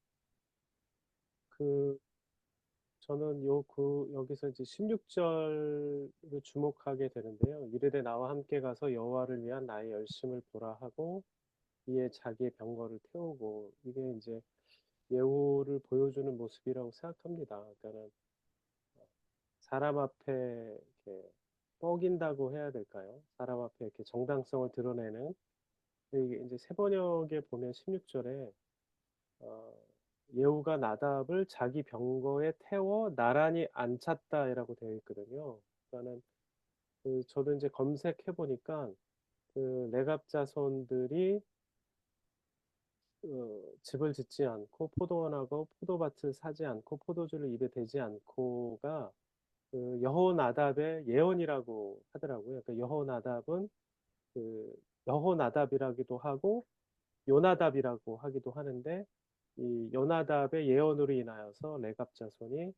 저는 여기서 이제 16절을 주목하게 되는데요. 이르되 나와 함께 가서 여호와를 위한 나의 열심을 보라 하고 이에 자기의 병거를 태우고 이게 이제 예후를 보여주는 모습이라고 생각합니다. 그러니까는 사람 앞에 이렇게 뻐긴다고 해야 될까요? 사람 앞에 이렇게 정당성을 드러내는 이게 이제 세번역에 보면 16절에 예후가 나답을 자기 병거에 태워 나란히 앉혔다라고 되어 있거든요. 그러니까는 저도 이제 검색해 보니까 레갑 자손들이 집을 짓지 않고 포도원하고 포도밭을 사지 않고 포도주를 입에 대지 않고가 여호나답의 예언이라고 하더라고요. 그러니까 여호나답은 여호나답이라기도 하고 요나답이라고 하기도 하는데 이 요나답의 예언으로 인하여서 레갑 자손이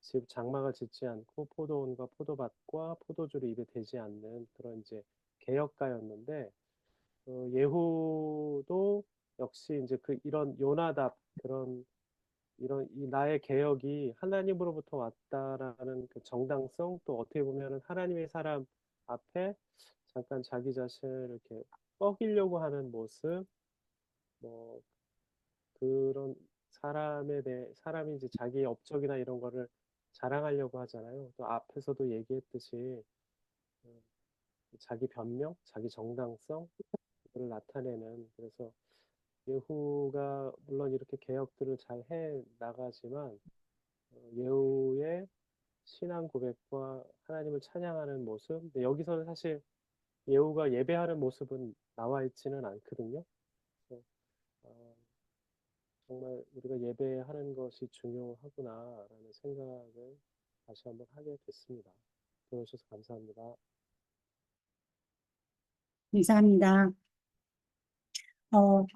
집 장막을 짓지 않고 포도원과 포도밭과 포도주를 입에 대지 않는 그런 이제 개혁가였는데 예후도 역시 이제 이런 요나답 이런 이 나의 개혁이 하나님으로부터 왔다라는 그 정당성 또 어떻게 보면은 하나님의 사람 앞에 잠깐 자기 자신을 이렇게 뻐기려고 하는 모습 뭐 그런 사람이 이제 자기의 업적이나 이런 거를 자랑하려고 하잖아요. 또 앞에서도 얘기했듯이 자기 변명, 자기 정당성 을 나타내는 그래서 예후가 물론 이렇게 개혁들을 잘 해 나가지만 예후의 신앙 고백과 하나님을 찬양하는 모습 근데 여기서는 사실 예후가 예배하는 모습은 나와 있지는 않거든요. 그래서 정말 우리가 예배하는 것이 중요하구나라는 생각을 다시 한번 하게 됐습니다. 들어주셔서 감사합니다. 감사합니다.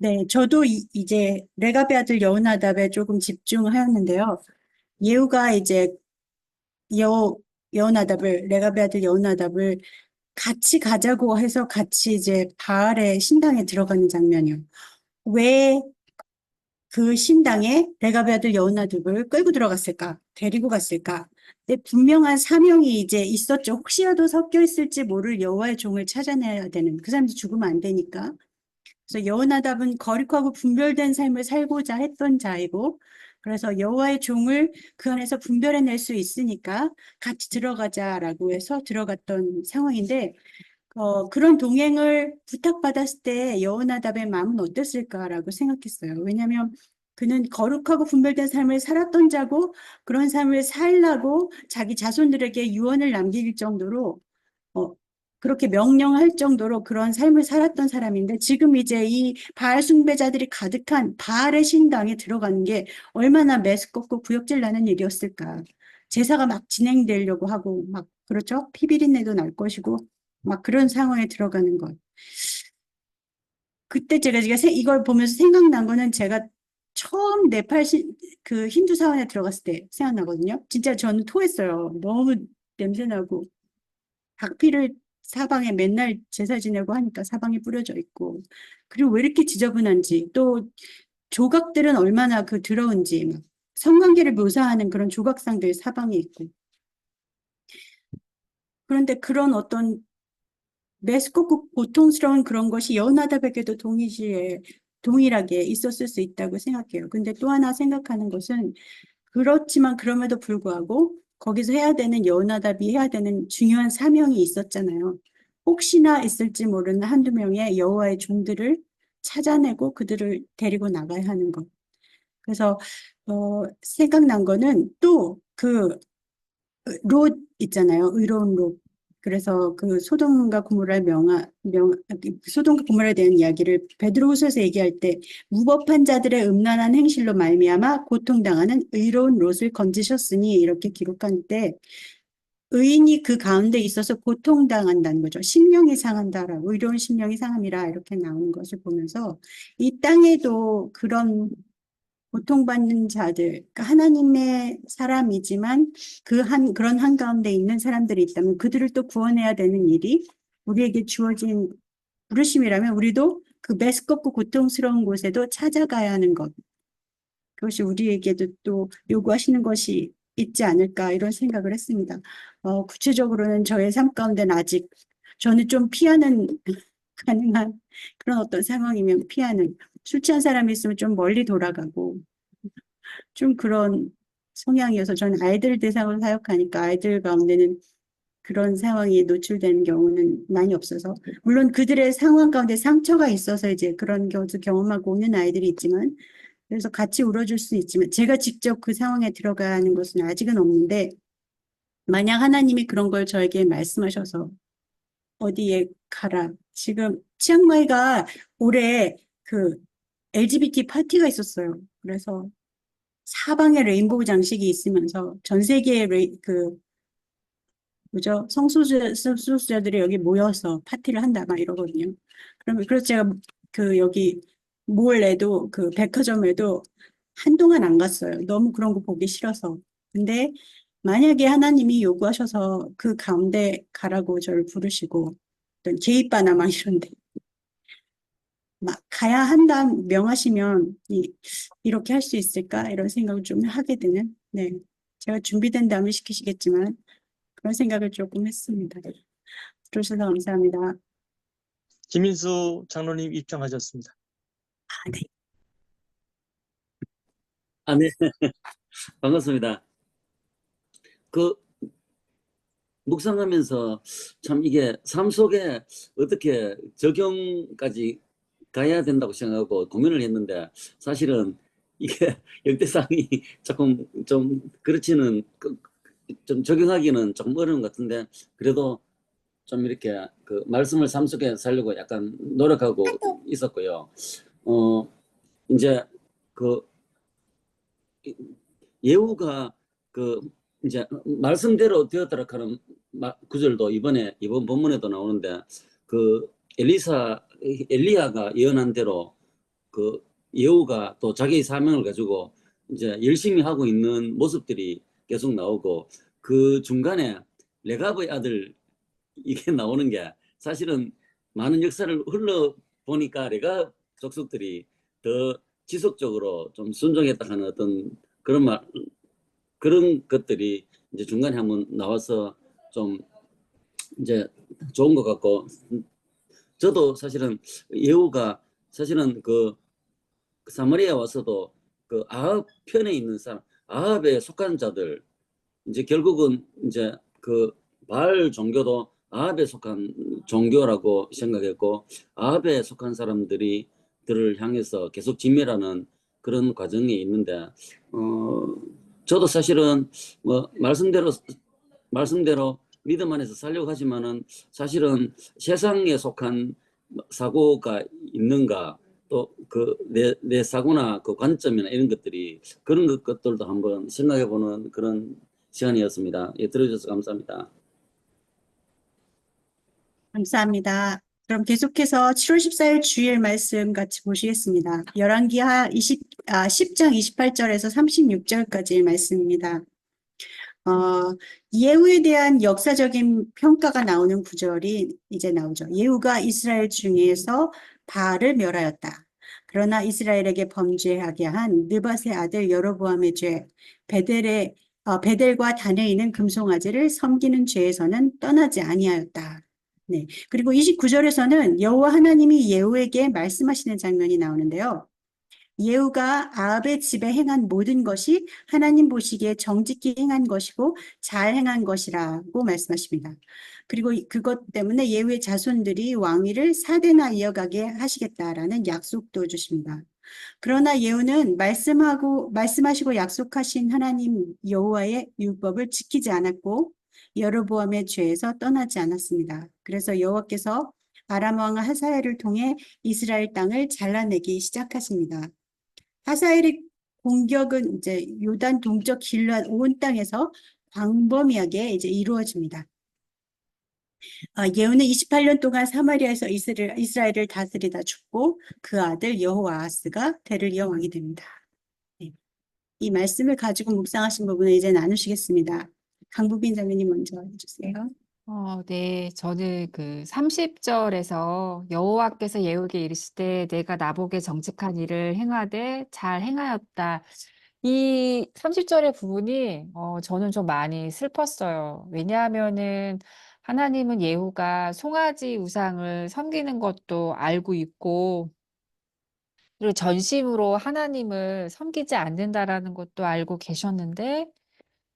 네, 저도 이제 레갑의 아들 여호나답에 조금 집중하였는데요. 예후가 이제 레갑의 아들 여호나답을 같이 가자고 해서 같이 이제 바알의 신당에 들어가는 장면이요. 왜 그 신당에 레갑의 아들 여호나답을 끌고 들어갔을까? 데리고 갔을까? 근데 분명한 사명이 이제 있었죠. 혹시라도 섞여 있을지 모를 여호와의 종을 찾아내야 되는 그 사람도 죽으면 안 되니까. 그래서 여호나답은 거룩하고 분별된 삶을 살고자 했던 자이고 그래서 여호와의 종을 그 안에서 분별해낼 수 있으니까 같이 들어가자라고 해서 들어갔던 상황인데 그런 동행을 부탁받았을 때 여호나답의 마음은 어땠을까라고 생각했어요. 왜냐하면 그는 거룩하고 분별된 삶을 살았던 자고 그런 삶을 살라고 자기 자손들에게 유언을 남길 정도로 그렇게 명령할 정도로 그런 삶을 살았던 사람인데 지금 이제 이 바알 숭배자들이 가득한 바알의 신당에 들어가는 게 얼마나 메스껍고 구역질 나는 일이었을까. 제사가 막 진행되려고 하고 막 그렇죠? 피비린내도 날 것이고 막 그런 상황에 들어가는 것. 그때 제가 이걸 보면서 생각난 거는 제가 처음 그 힌두 사원에 들어갔을 때 생각나거든요. 진짜 저는 토했어요. 너무 냄새나고 닭피를 사방에 맨날 제사 지내고 하니까 사방에 뿌려져 있고 그리고 왜 이렇게 지저분한지 또 조각들은 얼마나 그 더러운지 막 성관계를 묘사하는 그런 조각상들 사방에 있고 그런데 그런 어떤 메스껍고 고통스러운 그런 것이 여호나답에게도 동일하게 있었을 수 있다고 생각해요. 근데 또 하나 생각하는 것은 그렇지만 그럼에도 불구하고 거기서 여호나답이 해야 되는 중요한 사명이 있었잖아요. 혹시나 있을지 모르는 한두 명의 여호와의 종들을 찾아내고 그들을 데리고 나가야 하는 것. 그래서 생각난 거는 또 롯 있잖아요. 의로운 롯. 그래서 그 소돔과 고모라에 대한 이야기를 베드로후서에서 얘기할 때 무법한 자들의 음란한 행실로 말미암아 고통당하는 의로운 롯을 건지셨으니 이렇게 기록한 때 의인이 그 가운데 있어서 고통당한다는 거죠. 심령이 상한다라고 의로운 심령이 상함이라 이렇게 나오는 것을 보면서 이 땅에도 그런 고통받는 자들, 그러니까 하나님의 사람이지만 그런 한가운데 있는 사람들이 있다면 그들을 또 구원해야 되는 일이 우리에게 주어진 부르심이라면 우리도 그 메스껍고 고통스러운 곳에도 찾아가야 하는 것. 그것이 우리에게도 또 요구하시는 것이 있지 않을까 이런 생각을 했습니다. 구체적으로는 저의 삶 가운데는 아직 저는 좀 피하는 가능한 그런 어떤 상황이면 피하는 술 취한 사람이 있으면 좀 멀리 돌아가고 좀 그런 성향이어서 저는 아이들 대상으로 사역하니까 아이들 가운데는 그런 상황에 노출되는 경우는 많이 없어서 물론 그들의 상황 가운데 상처가 있어서 이제 그런 것을 경험하고 오는 아이들이 있지만 그래서 같이 울어줄 수 있지만 제가 직접 그 상황에 들어가는 것은 아직은 없는데 만약 하나님이 그런 걸 저에게 말씀하셔서 어디에 가라. 지금 치앙마이가 올해 그 LGBT 파티가 있었어요. 그래서 사방에 레인보우 장식이 있으면서 전 세계의 뭐죠? 성소수자들이 여기 모여서 파티를 한다 막 이러거든요. 그래서 제가 여기 몰에도 그 백화점에도 한동안 안 갔어요. 너무 그런 거 보기 싫어서. 근데 만약에 하나님이 요구하셔서 그 가운데 가라고 저를 부르시고 어떤 게이바나 막 이런데 막 가야 한다 명하시면 이렇게 할 수 있을까 이런 생각을 좀 하게 되는 네 제가 준비된다면 시키시겠지만 그런 생각을 조금 했습니다. 들어주셔서 감사합니다. 김인수 장로님 입장하셨습니다. 네. 네. 반갑습니다. 묵상하면서 참 이게 삶 속에 어떻게 적용까지 가야 된다고 생각하고 고민을 했는데 사실은 이게 역대상이 조금 좀 그렇지는 좀 적용하기는 조금 어려운 것 같은데 그래도 좀 이렇게 그 말씀을 삶 속에 살려고 약간 노력하고 있었고요. 이제 그 예후가 이제 말씀대로 되었더라 하는 구절도 이번 본문에도 나오는데 엘리야가 예언한 대로 예후가 또 자기의 사명을 가지고 이제 열심히 하고 있는 모습들이 계속 나오고 그 중간에 레갑의 아들 이게 나오는 게 사실은 많은 역사를 흘러보니까 레갑 족속들이 더 지속적으로 좀 순종했다 하는 어떤 그런 것들이 이제 중간에 한번 나와서 좀 이제 좋은 것 같고 저도 사실은 예후가 사실은 사마리아에 와서도 아합 편에 있는 사람 아합에 속한 자들 이제 결국은 이제 바알 종교도 아합에 속한 종교라고 생각했고 아합에 속한 사람들을 향해서 계속 진멸하는 그런 과정이 있는데 저도 사실은 말씀대로 믿음 안에서 살려고 하지만은 사실은 세상에 속한 사고가 있는가, 또 그 내 사고나 그 관점이나 이런 것들이 그런 것들도 한번 생각해 보는 그런 시간이었습니다. 예, 들어주셔서 감사합니다. 감사합니다. 그럼 계속해서 7월 14일 주일 말씀 같이 보시겠습니다. 열왕기하 10장 28절에서 36절까지의 말씀입니다. 예후에 대한 역사적인 평가가 나오는 구절이 이제 나오죠. 예후가 이스라엘 중에서 바알을 멸하였다. 그러나 이스라엘에게 범죄하게 한 느밧의 아들 여로보암의 죄, 베델과 단에 있는 금송아지를 섬기는 죄에서는 떠나지 아니하였다. 네. 그리고 29절에서는 여호와 하나님이 예후에게 말씀하시는 장면이 나오는데요. 예후가 아합의 집에 행한 모든 것이 하나님 보시기에 정직히 행한 것이고 잘 행한 것이라고 말씀하십니다. 그리고 그것 때문에 예후의 자손들이 왕위를 4대나 이어가게 하시겠다라는 약속도 주십니다. 그러나 예후는 말씀하시고 약속하신 하나님 여호와의 율법을 지키지 않았고 여로보암의 죄에서 떠나지 않았습니다. 그래서 여호와께서 아람 왕 하사엘을 통해 이스라엘 땅을 잘라내기 시작하십니다. 하사엘의 공격은 이제 요단 동쪽 길앗 온 땅에서 광범위하게 이제 이루어집니다. 예후는 28년 동안 사마리아에서 이스라엘을 다스리다 죽고 그 아들 여호아하스가 대를 이어 왕이 됩니다. 네. 이 말씀을 가지고 묵상하신 부분을 이제 나누시겠습니다. 강부빈 장로님 먼저 해주세요. 네, 저는 그 30절에서 여호와께서 예후에게 이르시되 내가 나보게 정직한 일을 행하되 잘 행하였다. 이 30절의 부분이 저는 좀 많이 슬펐어요. 왜냐하면은 하나님은 예후가 송아지 우상을 섬기는 것도 알고 있고, 그리고 전심으로 하나님을 섬기지 않는다라는 것도 알고 계셨는데,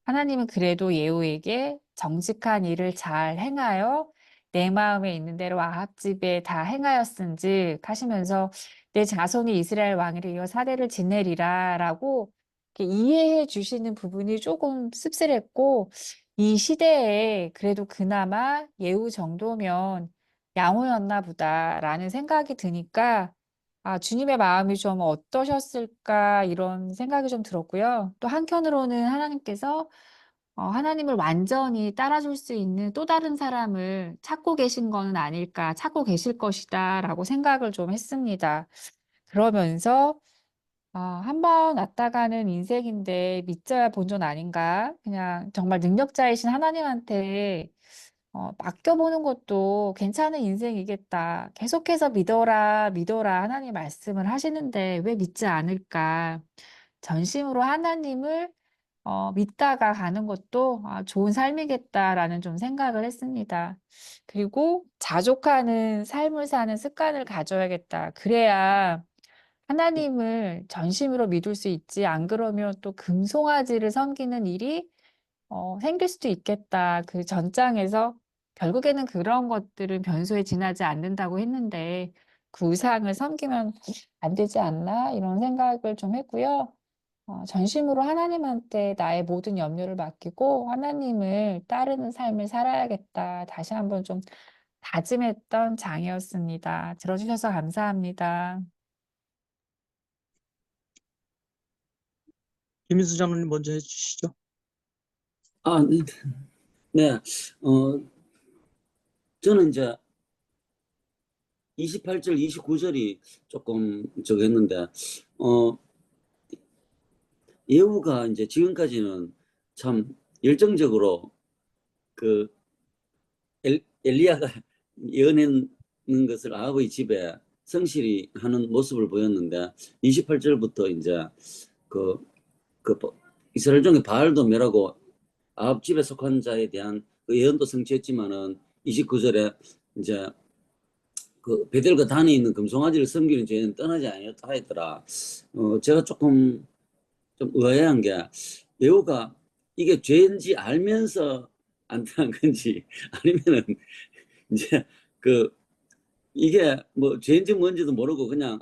하나님은 그래도 예후에게 정직한 일을 잘 행하여 내 마음에 있는 대로 아합 집에 다 행하였은즉 하시면서 내 자손이 이스라엘 왕위를 이어 4대를 지내리라라고 이렇게 이해해 주시는 부분이 조금 씁쓸했고, 이 시대에 그래도 그나마 예후 정도면 양호였나 보다라는 생각이 드니까 주님의 마음이 좀 어떠셨을까 이런 생각이 좀 들었고요. 또 한편으로는 하나님께서 하나님을 완전히 따라줄 수 있는 또 다른 사람을 찾고 계신 거는 아닐까, 찾고 계실 것이다라고 생각을 좀 했습니다. 그러면서 한 번 왔다가는 인생인데 믿져야 본전 아닌가? 그냥 정말 능력자이신 하나님한테 맡겨보는 것도 괜찮은 인생이겠다. 계속해서 믿어라, 믿어라 하나님 말씀을 하시는데 왜 믿지 않을까? 전심으로 하나님을 믿다가 가는 것도 좋은 삶이겠다라는 좀 생각을 했습니다. 그리고 자족하는 삶을 사는 습관을 가져야겠다. 그래야 하나님을 전심으로 믿을 수 있지. 안 그러면 또 금송아지를 섬기는 일이 생길 수도 있겠다. 그 전장에서 결국에는 그런 것들은 변소에 지나지 않는다고 했는데 그 우상을 섬기면 안 되지 않나? 이런 생각을 좀 했고요. 전심으로 하나님한테 나의 모든 염려를 맡기고 하나님을 따르는 삶을 살아야겠다. 다시 한번 좀 다짐했던 장이었습니다. 들어주셔서 감사합니다. 김인수 장로님 먼저 해주시죠. 네. 네. 저는 이제 28절, 29절이 조금 저기 했는데, 예후가 이제 지금까지는 참 열정적으로 그 엘리야가 예언하는 것을 아합의 집에 성실히 하는 모습을 보였는데, 28절부터 이제 그 이스라엘 중에 바알도 멸하고 아합 집에 속한 자에 대한 그 예언도 성취했지만은 29절에 이제 그 베델과 단에 있는 금송아지를 섬기는 죄는 떠나지 아니었다 하였더라. 제가 조금 좀 의아한 게 예후가 이게 죄인지 알면서 안 떠난 건지 아니면은 이제 그 이게 뭐 죄인지 뭔지도 모르고 그냥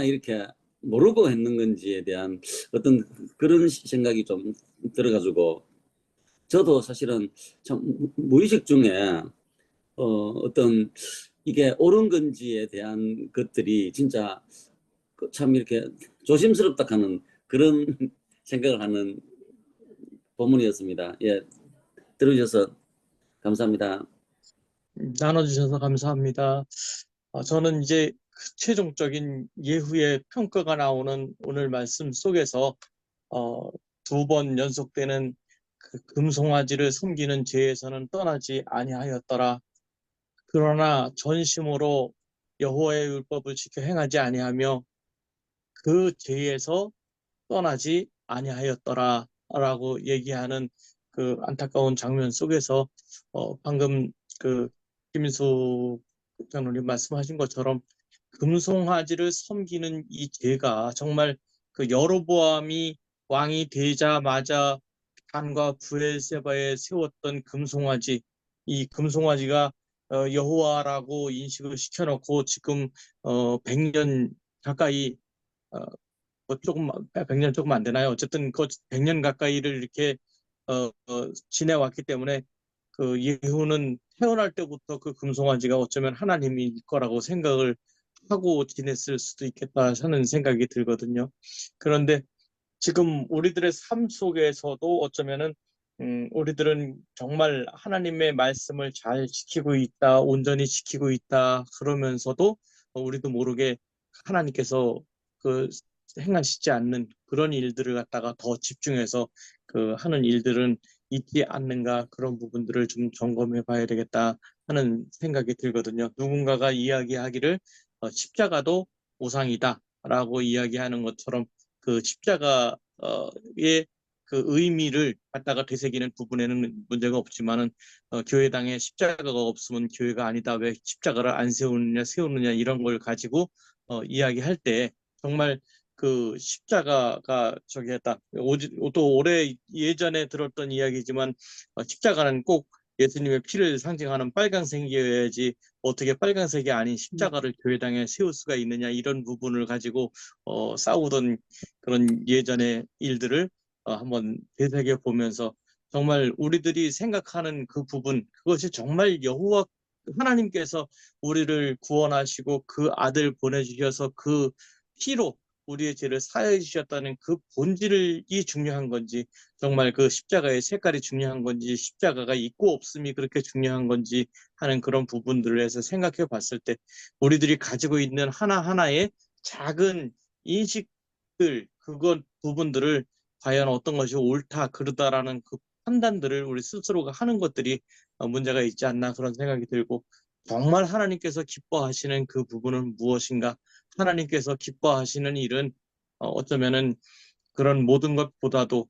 이렇게 모르고 했는 건지에 대한 어떤 그런 생각이 좀 들어가지고 저도 사실은 참 무의식 중에 어떤 이게 옳은 건지에 대한 것들이 진짜 참 이렇게 조심스럽다 하는 그런 생각을 하는 본문이었습니다. 예, 들어주셔서 감사합니다. 나눠주셔서 감사합니다. 저는 이제 그 최종적인 예후의 평가가 나오는 오늘 말씀 속에서 두 번 연속되는 그 금송아지를 섬기는 죄에서는 떠나지 아니하였더라. 그러나 전심으로 여호와의 율법을 지켜 행하지 아니하며 그 죄에서 떠나지 아니하였더라라고 얘기하는 그 안타까운 장면 속에서 방금 그 김인수 장로님 말씀하신 것처럼 금송아지를 섬기는 이 죄가 정말 그 여로보암이 왕이 되자마자 단과 브엘세바에 세웠던 금송아지, 이 금송아지가 여호와라고 인식을 시켜놓고 지금 100년 가까이 조금 100년 조금 안 되나요? 어쨌든 그 100년 가까이를 이렇게 지내왔기 때문에 그 예후는 태어날 때부터 그 금송아지가 어쩌면 하나님일 거라고 생각을 하고 지냈을 수도 있겠다 하는 생각이 들거든요. 그런데 지금 우리들의 삶 속에서도 어쩌면은 우리들은 정말 하나님의 말씀을 잘 지키고 있다, 온전히 지키고 있다 그러면서도 우리도 모르게 하나님께서 그 행하시지 않는 그런 일들을 갖다가 더 집중해서 그 하는 일들은 있지 않는가 그런 부분들을 좀 점검해 봐야 되겠다 하는 생각이 들거든요. 누군가가 이야기하기를 십자가도 우상이다라고 이야기하는 것처럼 그 십자가의 그 의미를 갖다가 되새기는 부분에는 문제가 없지만은 교회당에 십자가가 없으면 교회가 아니다. 왜 십자가를 안 세우느냐 이런 걸 가지고 이야기할 때 정말 그 십자가가 저기 했다. 또 오래 예전에 들었던 이야기지만 십자가는 꼭 예수님의 피를 상징하는 빨간색이어야지 어떻게 빨간색이 아닌 십자가를 교회당에 세울 수가 있느냐 이런 부분을 가지고 싸우던 그런 예전의 일들을 한번 되새겨 보면서 정말 우리들이 생각하는 그 부분 그것이 정말 여호와 하나님께서 우리를 구원하시고 그 아들 보내주셔서 그 피로 우리의 죄를 사해 주셨다는 그 본질이 중요한 건지 정말 그 십자가의 색깔이 중요한 건지 십자가가 있고 없음이 그렇게 중요한 건지 하는 그런 부분들을 해서 생각해 봤을 때 우리들이 가지고 있는 하나하나의 작은 인식들 그것 부분들을 과연 어떤 것이 옳다 그르다라는 그 판단들을 우리 스스로가 하는 것들이 문제가 있지 않나 그런 생각이 들고 정말 하나님께서 기뻐하시는 그 부분은 무엇인가 하나님께서 기뻐하시는 일은 어쩌면은 그런 모든 것보다도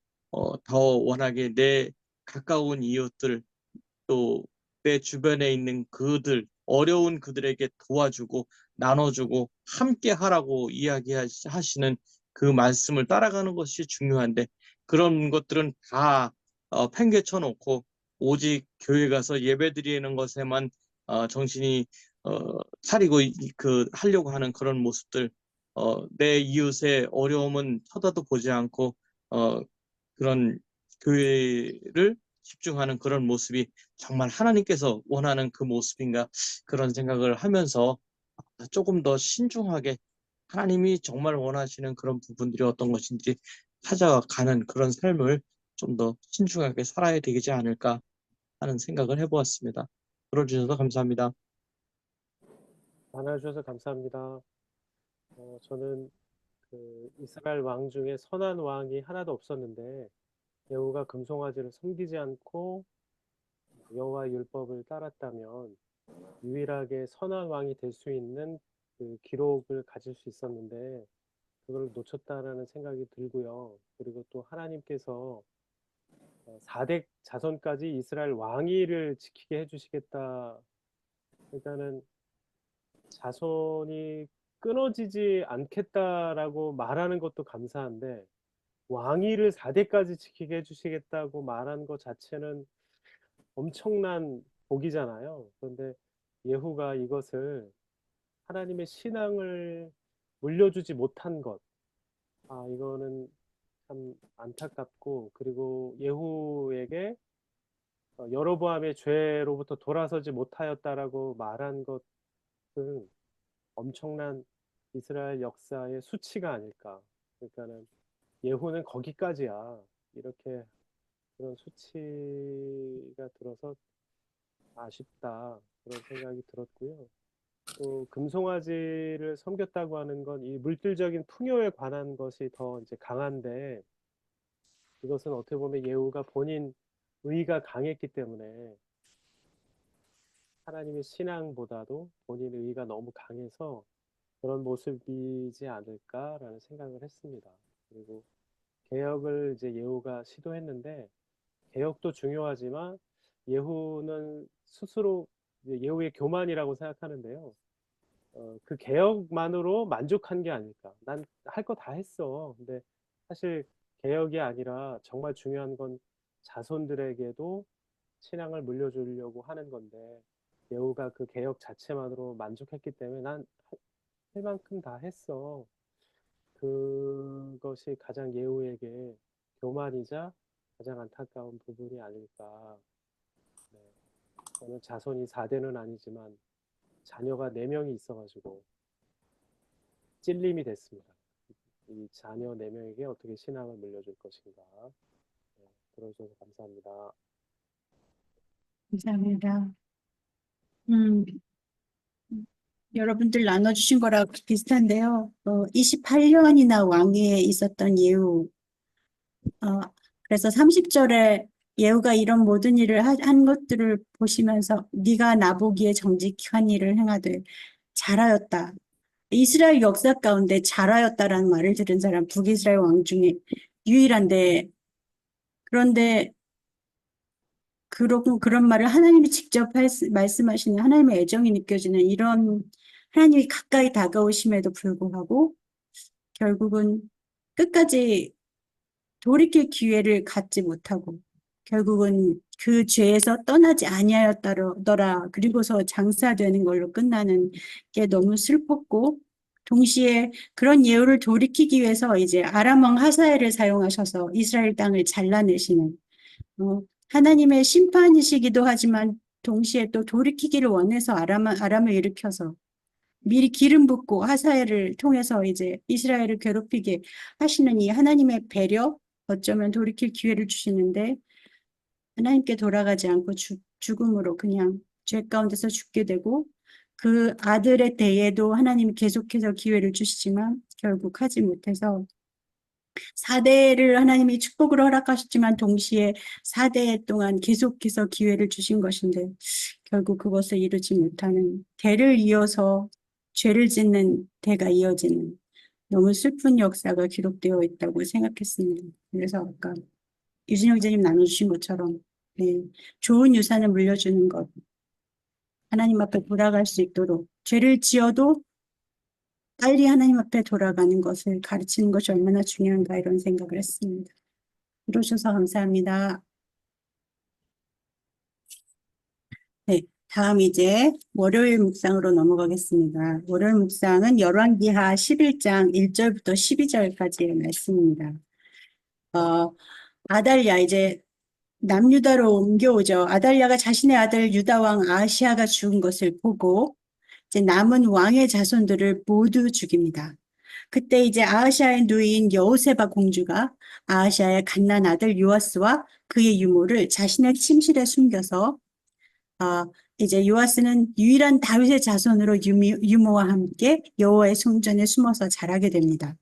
더 워낙에 내 가까운 이웃들 또 내 주변에 있는 그들 어려운 그들에게 도와주고 나눠주고 함께 하라고 이야기하시는 그 말씀을 따라가는 것이 중요한데 그런 것들은 다 팽개쳐 놓고 오직 교회 가서 예배 드리는 것에만 정신이 차리고 그 하려고 하는 그런 모습들 내 이웃의 어려움은 쳐다도 보지 않고 그런 교회를 집중하는 그런 모습이 정말 하나님께서 원하는 그 모습인가 그런 생각을 하면서 조금 더 신중하게 하나님이 정말 원하시는 그런 부분들이 어떤 것인지 찾아가는 그런 삶을 좀 더 신중하게 살아야 되지 않을까 하는 생각을 해보았습니다. 들어주셔서 감사합니다. 나눠주셔서 감사합니다. 저는 그 이스라엘 왕 중에 선한 왕이 하나도 없었는데 여호가 금송아지를 섬기지 않고 여호와 율법을 따랐다면 유일하게 선한 왕이 될 수 있는 그 기록을 가질 수 있었는데 그걸 놓쳤다라는 생각이 들고요. 그리고 또 하나님께서 4대 자손까지 이스라엘 왕위를 지키게 해주시겠다. 그러니까는 자손이 끊어지지 않겠다라고 말하는 것도 감사한데 왕위를 4대까지 지키게 해주시겠다고 말한 것 자체는 엄청난 복이잖아요. 그런데 예후가 이것을 하나님의 신앙을 물려주지 못한 것, 이거는 참 안타깝고, 그리고 예후에게 여로보암의 죄로부터 돌아서지 못하였다라고 말한 것은 엄청난 이스라엘 역사의 수치가 아닐까. 그러니까는 예후는 거기까지야. 이렇게 그런 수치가 들어서 아쉽다. 그런 생각이 들었고요. 또 금송아지를 섬겼다고 하는 건 이 물질적인 풍요에 관한 것이 더 이제 강한데, 이것은 어떻게 보면 예후가 본인 의가 강했기 때문에 하나님의 신앙보다도 본인의 의가 너무 강해서 그런 모습이지 않을까라는 생각을 했습니다. 그리고 개혁을 이제 예후가 시도했는데, 개혁도 중요하지만 예후는 스스로 이제 예후의 교만이라고 생각하는데요. 그 개혁만으로 만족한 게 아닐까. 난 할 거 다 했어. 근데 사실 개혁이 아니라 정말 중요한 건 자손들에게도 신앙을 물려주려고 하는 건데, 예후가 그 개혁 자체만으로 만족했기 때문에 난 할 만큼 다 했어. 그것이 가장 예후에게 교만이자 가장 안타까운 부분이 아닐까. 네. 저는 자손이 4대는 아니지만 자녀가 4명이 있어가지고 찔림이 됐습니다. 이 자녀 4명에게 어떻게 신앙을 물려줄 것인가. 네, 들어주셔서 감사합니다. 감사합니다. 여러분들 나눠주신 거랑 비슷한데요. 28년이나 왕위에 있었던 예후. 그래서 30절에 예후가 이런 모든 일을 한 것들을 보시면서 네가 나보기에 정직한 일을 행하되 잘하였다. 이스라엘 역사 가운데 잘하였다라는 말을 들은 사람 북이스라엘 왕 중에 유일한데, 그런데 그런 말을 하나님이 직접 말씀하시는 하나님의 애정이 느껴지는 이런 하나님이 가까이 다가오심에도 불구하고 결국은 끝까지 돌이킬 기회를 갖지 못하고 결국은 그 죄에서 떠나지 아니하였더라. 그리고서 장사되는 걸로 끝나는 게 너무 슬펐고, 동시에 그런 예후를 돌이키기 위해서 이제 아람 왕 하사엘을 사용하셔서 이스라엘 땅을 잘라내시는, 하나님의 심판이시기도 하지만 동시에 또 돌이키기를 원해서 아람을 일으켜서 미리 기름 붓고 하사엘을 통해서 이제 이스라엘을 괴롭히게 하시는 이 하나님의 배려, 어쩌면 돌이킬 기회를 주시는데 하나님께 돌아가지 않고 죽음으로 그냥 죄 가운데서 죽게 되고, 그 아들의 때에도 하나님이 계속해서 기회를 주시지만 결국 하지 못해서 4대를 하나님이 축복으로 허락하셨지만 동시에 4대 동안 계속해서 기회를 주신 것인데 결국 그것을 이루지 못하는, 대를 이어서 죄를 짓는 대가 이어지는 너무 슬픈 역사가 기록되어 있다고 생각했습니다. 그래서 아까 유진영 기자님 나눠주신 것처럼 좋은 유산을 물려주는 것, 하나님 앞에 돌아갈 수 있도록 죄를 지어도 빨리 하나님 앞에 돌아가는 것을 가르치는 것이 얼마나 중요한가 이런 생각을 했습니다. 들어주셔서 감사합니다. 네, 다음 이제 월요일 묵상으로 넘어가겠습니다. 월요일 묵상은 열왕기하 11장 1절부터 12절까지의 말씀입니다. 아달랴 이제 남유다로 옮겨오죠. 아달랴가 자신의 아들 유다왕 아하시아가 죽은 것을 보고 이제 남은 왕의 자손들을 모두 죽입니다. 그때 이제 아하시아의 누이인 여호세바 공주가 아하시아의 갓난 아들 요아스와 그의 유모를 자신의 침실에 숨겨서 이제 요아스는 유일한 다윗의 자손으로 유모와 함께 여호와의 성전에 숨어서 자라게 됩니다.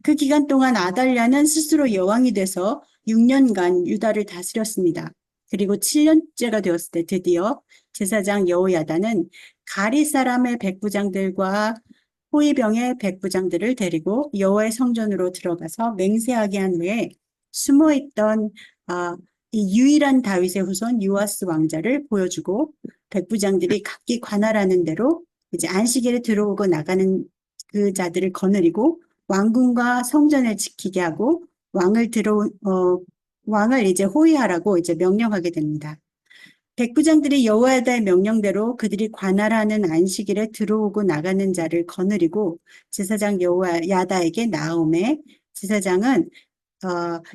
그 기간 동안 아달랴는 스스로 여왕이 돼서 6년간 유다를 다스렸습니다. 그리고 7년째가 되었을 때 드디어 제사장 여호야다는 가리 사람의 백부장들과 호위병의 백부장들을 데리고 여호와의 성전으로 들어가서 맹세하게 한 후에 숨어있던 이 유일한 다윗의 후손 요아스 왕자를 보여주고 백부장들이 각기 관할하는 대로 이제 안식일에 들어오고 나가는 그 자들을 거느리고 왕궁과 성전을 지키게 하고 왕을 이제 호위하라고 이제 명령하게 됩니다. 백부장들이 여호야다의 명령대로 그들이 관할하는 안식일에 들어오고 나가는 자를 거느리고 제사장 여호야다에게 나아오매 제사장은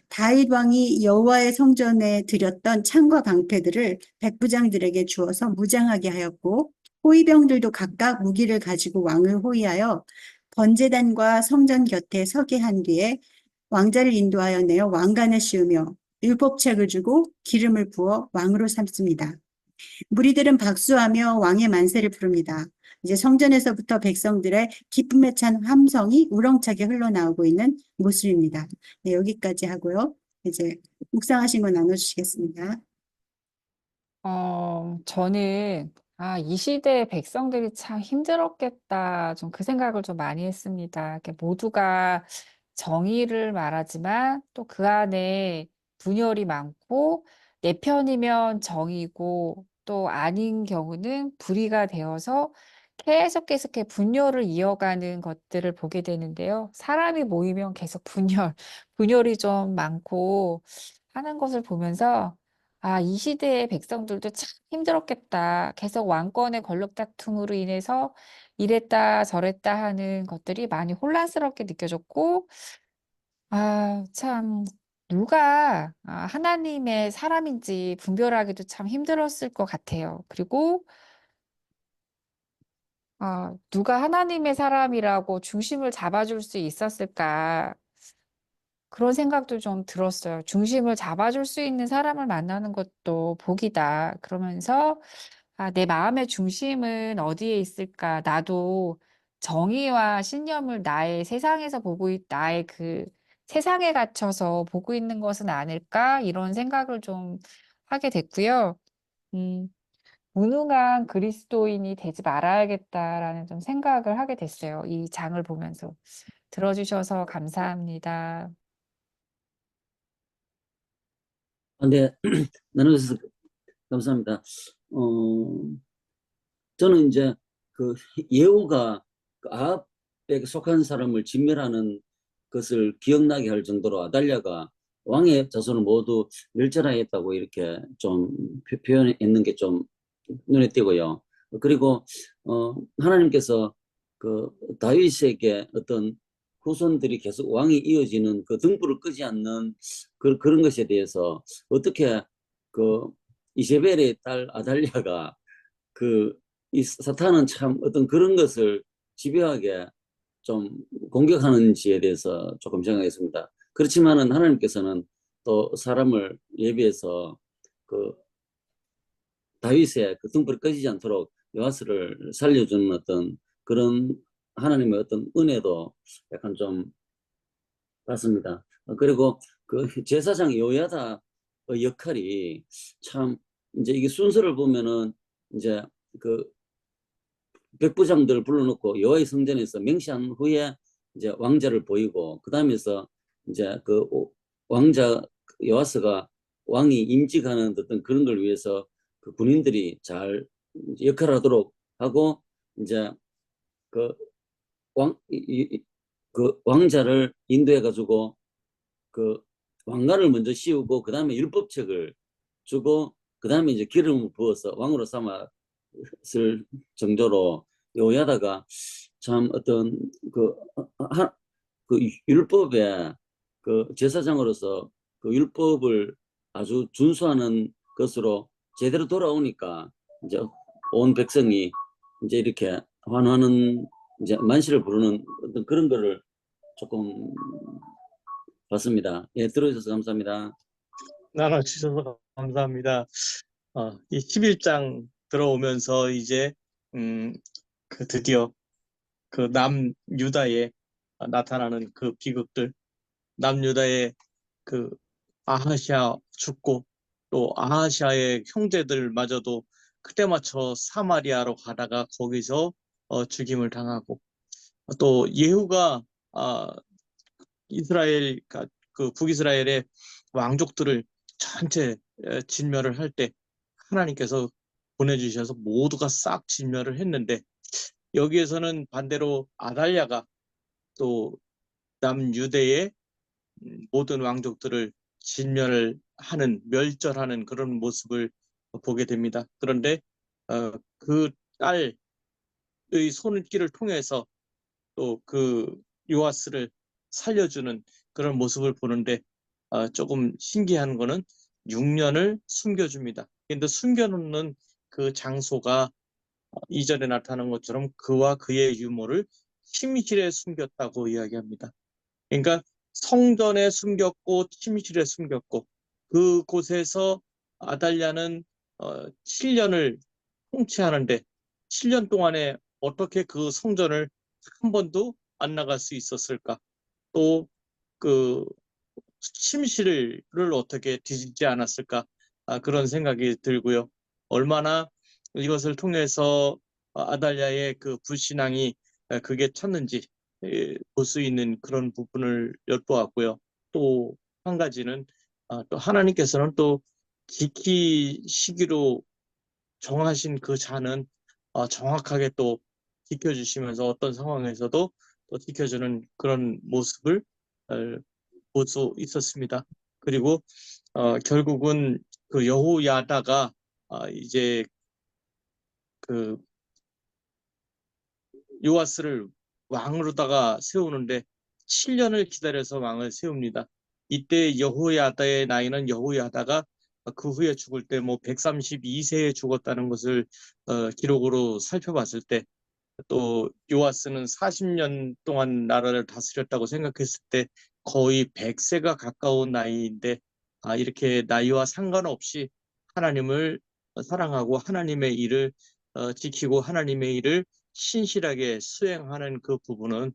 다윗 왕이 여호와의 성전에 드렸던 창과 방패들을 백부장들에게 주어서 무장하게 하였고 호위병들도 각각 무기를 가지고 왕을 호위하여 번제단과 성전 곁에 서게 한 뒤에 왕자를 인도하여 내어 왕관을 씌우며 율법책을 주고 기름을 부어 왕으로 삼습니다. 무리들은 박수하며 왕의 만세를 부릅니다. 이제 성전에서부터 백성들의 기쁨에 찬 함성이 우렁차게 흘러나오고 있는 모습입니다. 네, 여기까지 하고요. 이제 묵상하신 거 나눠주시겠습니다. 저는, 이 시대의 백성들이 참 힘들었겠다. 좀 그 생각을 좀 많이 했습니다. 이렇게 모두가 정의를 말하지만 또 그 안에 분열이 많고 내 편이면 정의고 또 아닌 경우는 불의가 되어서 계속 분열을 이어가는 것들을 보게 되는데요. 사람이 모이면 계속 분열이 좀 많고 하는 것을 보면서 이 시대의 백성들도 참 힘들었겠다. 계속 왕권의 권력 다툼으로 인해서 이랬다 저랬다 하는 것들이 많이 혼란스럽게 느껴졌고, 참, 누가 하나님의 사람인지 분별하기도 참 힘들었을 것 같아요. 그리고, 누가 하나님의 사람이라고 중심을 잡아줄 수 있었을까? 그런 생각도 좀 들었어요. 중심을 잡아줄 수 있는 사람을 만나는 것도 복이다. 그러면서 내 마음의 중심은 어디에 있을까? 나도 정의와 신념을 나의 세상에서 나의 그 세상에 갇혀서 보고 있는 것은 아닐까? 이런 생각을 좀 하게 됐고요. 음, 무능한 그리스도인이 되지 말아야겠다라는 좀 생각을 하게 됐어요. 이 장을 보면서. 들어주셔서 감사합니다. 네, 나눠주셔서 감사합니다. 어, 저는 이제 그 예후가 그 아합에 속한 사람을 진멸하는 것을 기억나게 할 정도로 아달랴가 왕의 자손을 모두 멸절하였다고 이렇게 좀 표현했는 게 좀 눈에 띄고요. 그리고 하나님께서 그 다윗에게 어떤 후손들이 계속 왕이 이어지는 그 등불을 끄지 않는 그런 것에 대해서 어떻게 그 이세벨의 딸 아달랴가 그 이 사탄은 참 어떤 그런 것을 집요하게 좀 공격하는지에 대해서 조금 생각했습니다. 그렇지만은 하나님께서는 또 사람을 예비해서 그 다윗의 그 등불이 꺼지지 않도록 요아스를 살려주는 어떤 그런 하나님의 어떤 은혜도 약간 좀 봤습니다. 그리고 그 제사장 요야다의 역할이 참 이제 이게 순서를 보면은 이제 그 백부장들을 불러놓고 여호와의 성전에서 맹세한 후에 이제 왕자를 보이고 그 다음에서 이제 그 왕자 요아스가 왕이 임직하는 어떤 그런 걸 위해서 그 군인들이 잘 역할하도록 하고 이제 그 그 왕자를 인도해 가지고 그 왕관을 먼저 씌우고 그 다음에 율법책을 주고 그 다음에 이제 기름을 부어서 왕으로 삼았을 정도로 요야다가 참 어떤 그 율법에 그 제사장으로서 그 율법을 아주 준수하는 것으로 제대로 돌아오니까 이제 온 백성이 이제 이렇게 환호하는 이제 만시를 부르는 어떤 그런 거를 조금 봤습니다. 예, 들어주셔서 감사합니다. 나눠주셔서 감사합니다. 이 11장 들어오면서 이제 그 드디어 그 남유다에 나타나는 그 비극들, 남유다의 그 아하시아 죽고 또 아하시아의 형제들마저도 그때 맞춰 사마리아로 가다가 거기서 죽임을 당하고 또 예후가 이스라엘 그 북이스라엘의 왕족들을 전체 진멸을 할 때 하나님께서 보내주셔서 모두가 싹 진멸을 했는데 여기에서는 반대로 아달랴가 또 남유대의 모든 왕족들을 진멸을 하는 멸절하는 그런 모습을 보게 됩니다. 그런데 그 딸의 손길을 통해서 또 그 요아스를 살려주는 그런 모습을 보는데 조금 신기한 거는 6년을 숨겨줍니다. 근데 숨겨놓는 그 장소가 이전에 나타난 것처럼 그와 그의 유모를 침실에 숨겼다고 이야기합니다. 그러니까 성전에 숨겼고 침실에 숨겼고 그곳에서 아달랴는 7년을 통치하는데 7년 동안에 어떻게 그 성전을 한 번도 안 나갈 수 있었을까? 또 그 침실을 어떻게 뒤집지 않았을까? 그런 생각이 들고요. 얼마나 이것을 통해서 아달랴의 그 불신앙이 그게 쳤는지 볼 수 있는 그런 부분을 엿보았고요. 또 한 가지는 또 하나님께서는 또 지키시기로 정하신 그 자는 정확하게 또 지켜주시면서 어떤 상황에서도 또 지켜주는 그런 모습을 볼 수 있었습니다. 그리고 결국은 그 여호야다가 이제 그 요아스를 왕으로다가 세우는데 7년을 기다려서 왕을 세웁니다. 이때 여호야다의 나이는 여호야다가 그 후에 죽을 때 뭐 132세에 죽었다는 것을 기록으로 살펴봤을 때 또 요아스는 40년 동안 나라를 다스렸다고 생각했을 때 거의 100세가 가까운 나이인데 이렇게 나이와 상관없이 하나님을 사랑하고 하나님의 일을 지키고 하나님의 일을 신실하게 수행하는 그 부분은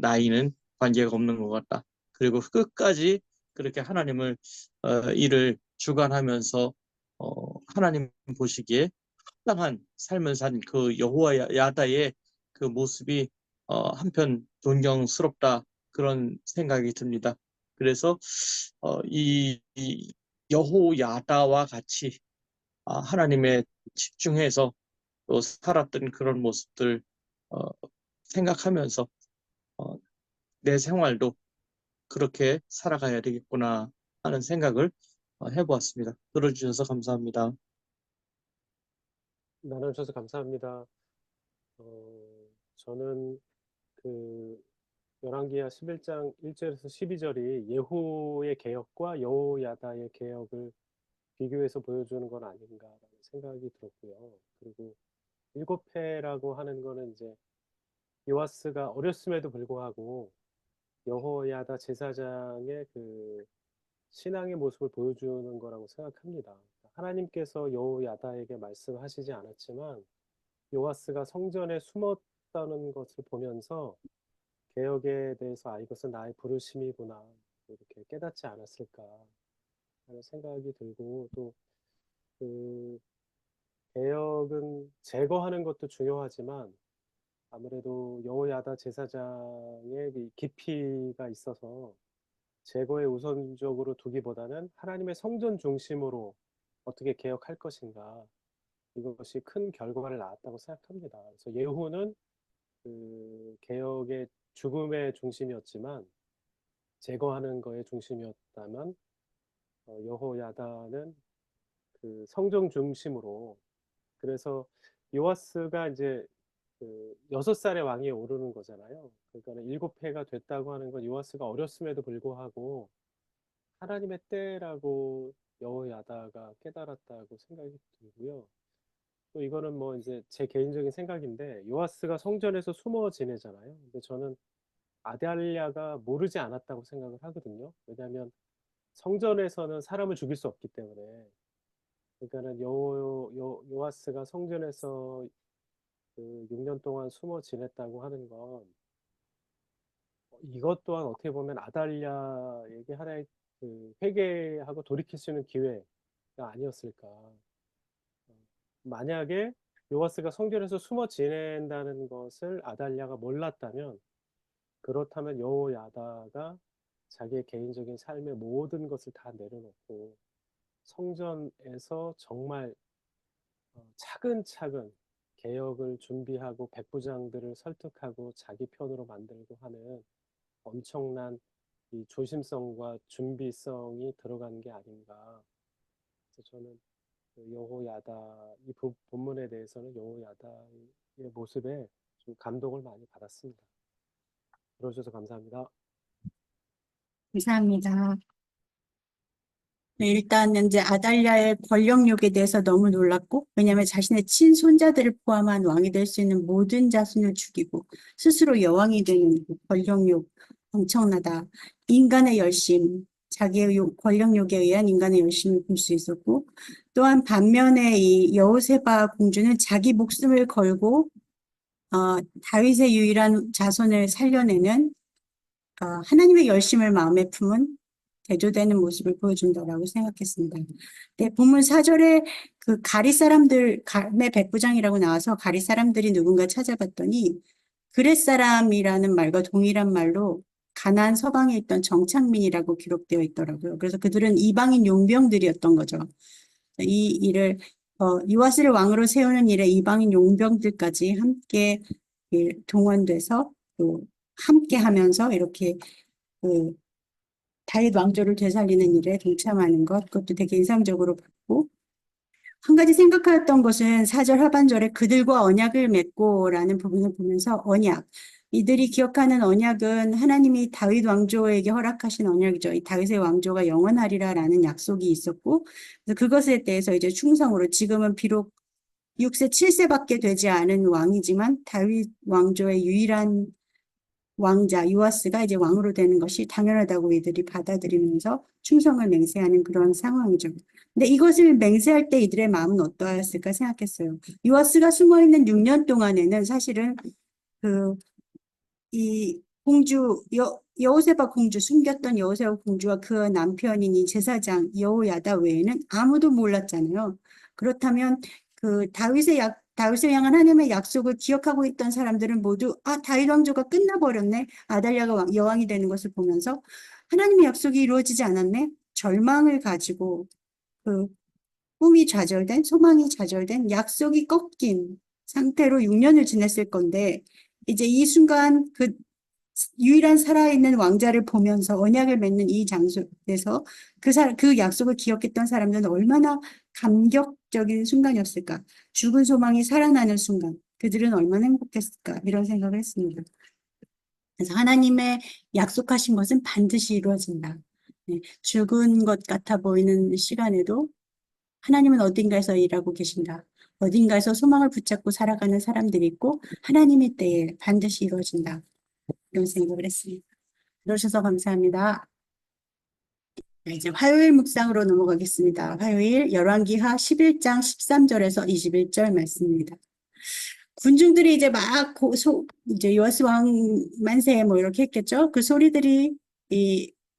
나이는 관계가 없는 것 같다. 그리고 끝까지 그렇게 하나님을 일을 주관하면서 하나님 보시기에 합당한 삶을 산 그 여호와 야다의 그 모습이 한편 존경스럽다 그런 생각이 듭니다. 그래서 이 여호야다와 같이 하나님에 집중해서 또 살았던 그런 모습들 어, 생각하면서 어, 내 생활도 그렇게 살아가야 되겠구나 하는 생각을 해보았습니다. 들어주셔서 감사합니다. 나눠주셔서 감사합니다. 저는 그 열왕기하 11장 1절에서 12절이 예후의 개혁과 여호야다의 개혁을 비교해서 보여주는 건 아닌가라는 생각이 들었고요. 그리고 일곱 해라고 하는 거는 이제 요아스가 어렸음에도 불구하고 여호야다 제사장의 그 신앙의 모습을 보여주는 거라고 생각합니다. 하나님께서 여호야다에게 말씀하시지 않았지만 요아스가 성전에 숨었다는 것을 보면서 개혁에 대해서 이것은 나의 부르심이구나 이렇게 깨닫지 않았을까 하는 생각이 들고 또 그 개혁은 제거하는 것도 중요하지만 아무래도 여호야다 제사장의 이 깊이가 있어서 제거에 우선적으로 두기보다는 하나님의 성전 중심으로 어떻게 개혁할 것인가 이것이 큰 결과를 낳았다고 생각합니다. 그래서 예후는 그 개혁의 죽음의 중심이었지만 제거하는 거의 중심이었다면 여호야다는 그 성전 중심으로 그래서 요아스가 이제 그 6살의 왕위에 오르는 거잖아요. 그러니까 일곱 해가 됐다고 하는 건 요아스가 어렸음에도 불구하고 하나님의 때라고 여호야다가 깨달았다고 생각이 들고요. 또 이거는 뭐 이제 제 개인적인 생각인데 요아스가 성전에서 숨어 지내잖아요. 근데 저는 아달랴가 모르지 않았다고 생각을 하거든요. 왜냐하면 성전에서는 사람을 죽일 수 없기 때문에 그러니까는 요아스가 성전에서 그 6년 동안 숨어 지냈다고 하는 건 이것 또한 어떻게 보면 아달랴에게 하나의 그 회개하고 돌이킬 수 있는 기회가 아니었을까. 만약에 요아스가 성전에서 숨어 지낸다는 것을 아달랴가 몰랐다면 그렇다면 여호야다가 자기의 개인적인 삶의 모든 것을 다 내려놓고 성전에서 정말 차근차근 개혁을 준비하고 백부장들을 설득하고 자기 편으로 만들고 하는 엄청난 이 조심성과 준비성이 들어간 게 아닌가. 그래서 저는 그 여호야다 이 본문에 대해서는 여호야다의 모습에 좀 감동을 많이 받았습니다. 들어주셔서 감사합니다. 감사합니다. 네, 일단은 이제 아달랴의 권력욕에 대해서 너무 놀랐고, 왜냐하면 자신의 친손자들을 포함한 왕이 될 수 있는 모든 자손을 죽이고 스스로 여왕이 되는 그 권력욕 엄청나다. 인간의 열심, 자기의 권력욕에 의한 인간의 열심을 볼 수 있었고, 또한 반면에 이 여호세바 공주는 자기 목숨을 걸고 다윗의 유일한 자손을 살려내는 하나님의 열심을 마음에 품은 대조되는 모습을 보여준다라고 생각했습니다. 네, 본문 4절에 그 가리 사람들, 감의 백부장이라고 나와서 가리 사람들이 누군가 찾아봤더니 그렛 사람이라는 말과 동일한 말로 가나안 서방에 있던 정착민이라고 기록되어 있더라고요. 그래서 그들은 이방인 용병들이었던 거죠. 이 일을 요아스를 왕으로 세우는 일에 이방인 용병들까지 함께 동원돼서 또 함께 하면서 이렇게 그 다윗 왕조를 되살리는 일에 동참하는 것, 그것도 되게 인상적으로 봤고, 한 가지 생각하였던 것은 4절 하반절에 그들과 언약을 맺고라는 부분을 보면서 언약, 이들이 기억하는 언약은 하나님이 다윗 왕조에게 허락하신 언약이죠. 이 다윗의 왕조가 영원하리라라는 약속이 있었고, 그래서 그것에 대해서 이제 충성으로 지금은 비록 6세, 7세밖에 되지 않은 왕이지만 다윗 왕조의 유일한 왕자 요아스가 이제 왕으로 되는 것이 당연하다고 이들이 받아들이면서 충성을 맹세하는 그런 상황이죠. 근데 이것을 맹세할 때 이들의 마음은 어떠했을까 생각했어요. 요아스가 숨어있는 6년 동안에는 사실은 이 공주, 여호세바 공주, 숨겼던 여호세바 공주와 그 남편인 이 제사장 여호야다 외에는 아무도 몰랐잖아요. 그렇다면 그 다윗을 향한 하나님의 약속을 기억하고 있던 사람들은 모두 다윗 왕조가 끝나버렸네. 아달랴가 여왕이 되는 것을 보면서 하나님의 약속이 이루어지지 않았네. 절망을 가지고 그 꿈이 좌절된, 소망이 좌절된, 약속이 꺾인 상태로 6년을 지냈을 건데 이제 이 순간 그 유일한 살아있는 왕자를 보면서 언약을 맺는 이 장소에서 그 약속을 기억했던 사람들은 얼마나 감격적인 순간이었을까. 죽은 소망이 살아나는 순간. 그들은 얼마나 행복했을까. 이런 생각을 했습니다. 그래서 하나님의 약속하신 것은 반드시 이루어진다. 네, 죽은 것 같아 보이는 시간에도 하나님은 어딘가에서 일하고 계신다. 어딘가에서 소망을 붙잡고 살아가는 사람들이 있고 하나님의 때에 반드시 이루어진다. 이런 생각을 했습니다. 들어주셔서 감사합니다. 네, 이제 화요일 묵상으로 넘어가겠습니다. 화요일 열왕기하 11장 13절에서 21절 말씀입니다. 군중들이 이제 막 이제 요아스 왕 만세 뭐 이렇게 했겠죠. 그 소리들이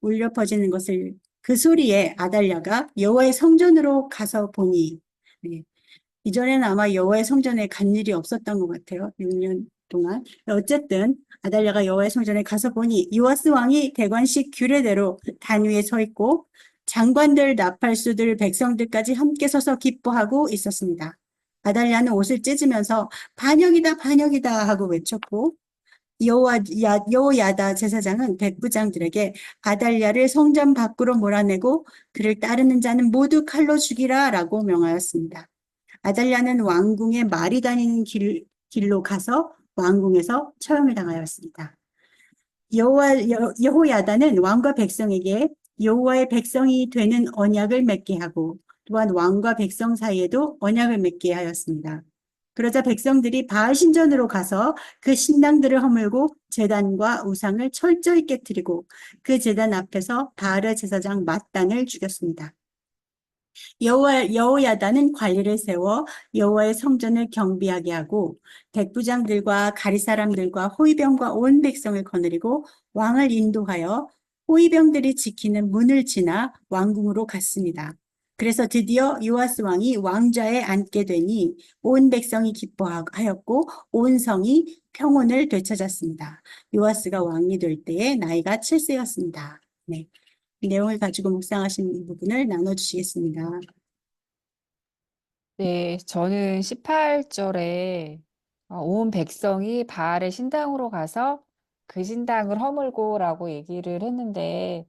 울려 퍼지는 것을 그 소리에 아달랴가 여호와의 성전으로 가서 보니 네. 이전에는 아마 여호와의 성전에 간 일이 없었던 것 같아요. 6년 동안. 어쨌든 아달랴가 여호와의 성전에 가서 보니 요아스 왕이 대관식 규례대로 단 위에 서 있고 장관들, 나팔수들, 백성들까지 함께 서서 기뻐하고 있었습니다. 아달랴는 옷을 찢으면서 반역이다, 반역이다 하고 외쳤고 여호야다 제사장은 백부장들에게 아달랴를 성전 밖으로 몰아내고 그를 따르는 자는 모두 칼로 죽이라 라고 명하였습니다. 아달랴는 왕궁에 말이 다니는 길로 가서 왕궁에서 처형을 당하였습니다. 여호야다는 왕과 백성에게 여호와의 백성이 되는 언약을 맺게 하고 또한 왕과 백성 사이에도 언약을 맺게 하였습니다. 그러자 백성들이 바알 신전으로 가서 그 신당들을 허물고 제단과 우상을 철저히 깨뜨리고 그 제단 앞에서 바알의 제사장 mat단을 죽였습니다. 여호야다는 관리를 세워 여호와의 성전을 경비하게 하고 백부장들과 가리 사람들과 호위병과 온 백성을 거느리고 왕을 인도하여 호위병들이 지키는 문을 지나 왕궁으로 갔습니다. 그래서 드디어 요아스 왕이 왕좌에 앉게 되니 온 백성이 기뻐하였고 온 성이 평온을 되찾았습니다. 요아스가 왕이 될 때에 나이가 7세였습니다. 네. 이 내용을 가지고 묵상하신 부분을 나눠주시겠습니다. 네, 저는 18절에 온 백성이 바알의 신당으로 가서 그 신당을 허물고라고 얘기를 했는데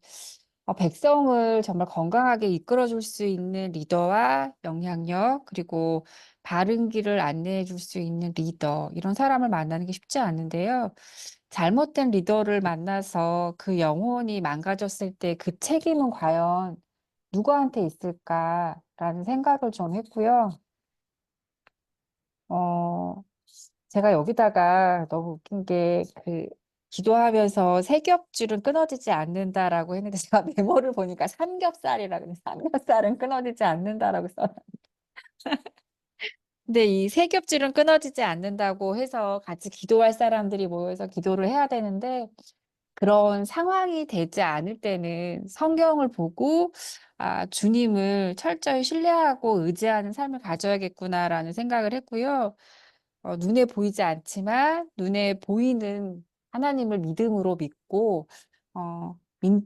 백성을 정말 건강하게 이끌어줄 수 있는 리더와 영향력 그리고 바른 길을 안내해 줄 수 있는 리더 이런 사람을 만나는 게 쉽지 않은데요. 잘못된 리더를 만나서 그 영혼이 망가졌을 때 그 책임은 과연 누구한테 있을까라는 생각을 좀 했고요. 제가 여기다가 너무 웃긴 게 기도하면서 세겹줄은 끊어지지 않는다라고 했는데 제가 메모를 보니까 삼겹살이라 그래서 삼겹살은 끊어지지 않는다라고 써. 근데 이 세겹줄은 끊어지지 않는다고 해서 같이 기도할 사람들이 모여서 기도를 해야 되는데 그런 상황이 되지 않을 때는 성경을 보고 주님을 철저히 신뢰하고 의지하는 삶을 가져야겠구나라는 생각을 했고요. 눈에 보이지 않지만 눈에 보이는 하나님을 믿음으로 믿고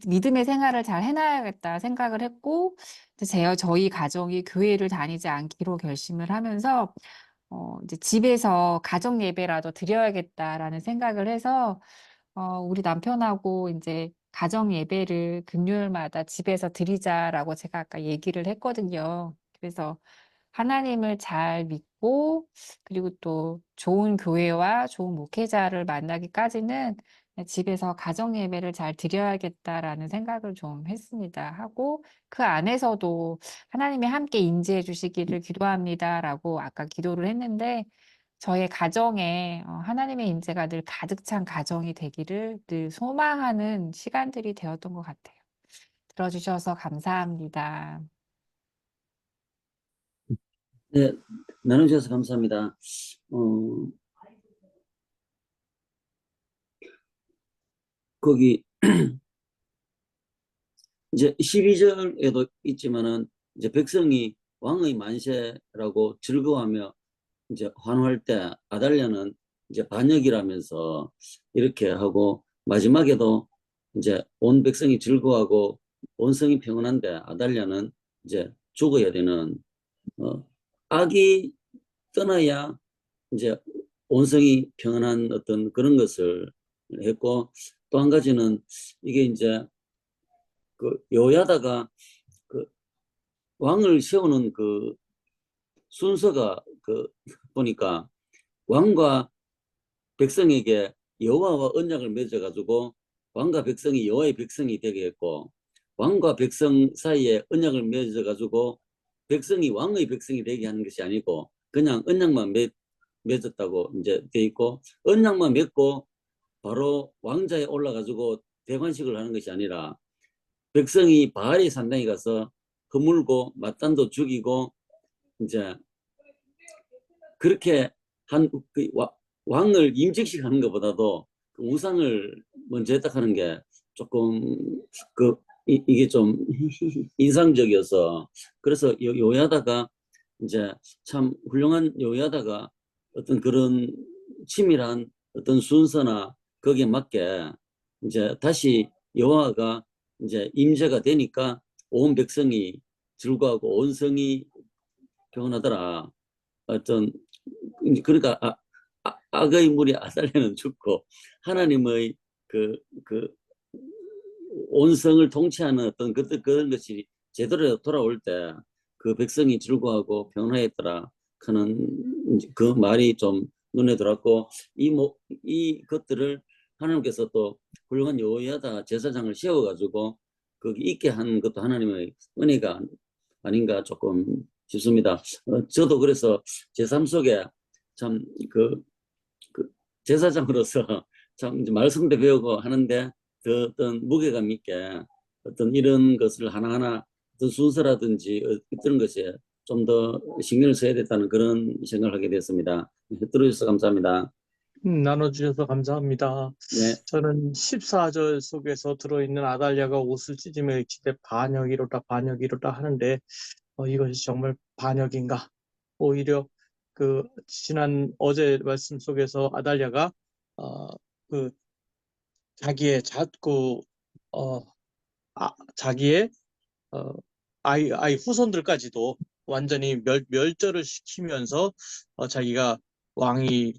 믿음의 생활을 잘 해나가야겠다 생각을 했고 저희 가정이 교회를 다니지 않기로 결심을 하면서 이제 집에서 가정 예배라도 드려야겠다라는 생각을 해서 우리 남편하고 이제 가정 예배를 금요일마다 집에서 드리자라고 제가 아까 얘기를 했거든요. 그래서 하나님을 잘 믿고 그리고 또 좋은 교회와 좋은 목회자를 만나기까지는 집에서 가정 예배를 잘 드려야겠다라는 생각을 좀 했습니다. 하고 그 안에서도 하나님이 함께 임재해 주시기를 기도합니다라고 아까 기도를 했는데 저의 가정에 하나님의 임재가 늘 가득 찬 가정이 되기를 늘 소망하는 시간들이 되었던 것 같아요. 들어주셔서 감사합니다. 네, 나눠주셔서 감사합니다. 어, 거기 이제 12절에도 있지만은 이제 백성이 왕의 만세라고 즐거워하며 이제 환호할 때 아달랴는 이제 반역이라면서 이렇게 하고 마지막에도 이제 온 백성이 즐거워하고 온 성이 평온한데 아달랴는 이제 죽어야 되는 악이 떠나야 이제 온 성이 평온한 어떤 그런 것을 했고 또 한 가지는 이게 이제 그 여호야다가 그 왕을 세우는 그 순서가 보니까 왕과 백성에게 여호와와 언약을 맺어가지고 왕과 백성이 여호와의 백성이 되게 했고 왕과 백성 사이에 언약을 맺어가지고 백성이 왕의 백성이 되게 하는 것이 아니고 그냥 언약만 맺었다고 이제 돼 있고 언약만 맺고 바로 왕자에 올라가지고 대관식을 하는 것이 아니라 백성이 바알의 산당에 가서 허물고 맞단도 죽이고 이제 그렇게 그 왕을 임직식 하는 것보다도 그 우상을 먼저 했다하는 게 조금 이게 좀 인상적이어서 그래서 요야다가 이제 참 훌륭한 요야다가 어떤 그런 치밀한 어떤 순서나 거기에 맞게 이제 다시 여호와가 이제 임재가 되니까 온 백성이 즐거워하고 온 성이 평온하더라. 어떤 그러니까 악의 무리 아달랴는 죽고 하나님의 온성을 통치하는 어떤 그런 것이 제대로 돌아올 때 그 백성이 즐거워하고 평온했더라 하는 그 말이 좀 눈에 들어왔고 이 것들을 하나님께서 또 훌륭한 여호야다 제사장을 세워가지고 거기 있게 한 것도 하나님의 은혜가 아닌가 조금 싶습니다. 저도 그래서 제 삶 속에 참 그 제사장으로서 참 이제 말씀도 배우고 하는데 더 어떤 무게감 있게 어떤 이런 것을 하나하나 어떤 순서라든지 이런 것에 좀 더 신경을 써야 됐다는 그런 생각을 하게 됐습니다. 들어주셔서 감사합니다. 나눠주셔서 감사합니다. 네. 저는 14절 속에서 들어있는 아달랴가 옷을 찢으며 외치되 반역이로다 반역이로다 하는데 이것이 정말 반역인가? 오히려 지난 어제 말씀 속에서 아달랴가 자기의 자기의 아이 후손들까지도 완전히 멸절을 시키면서 자기가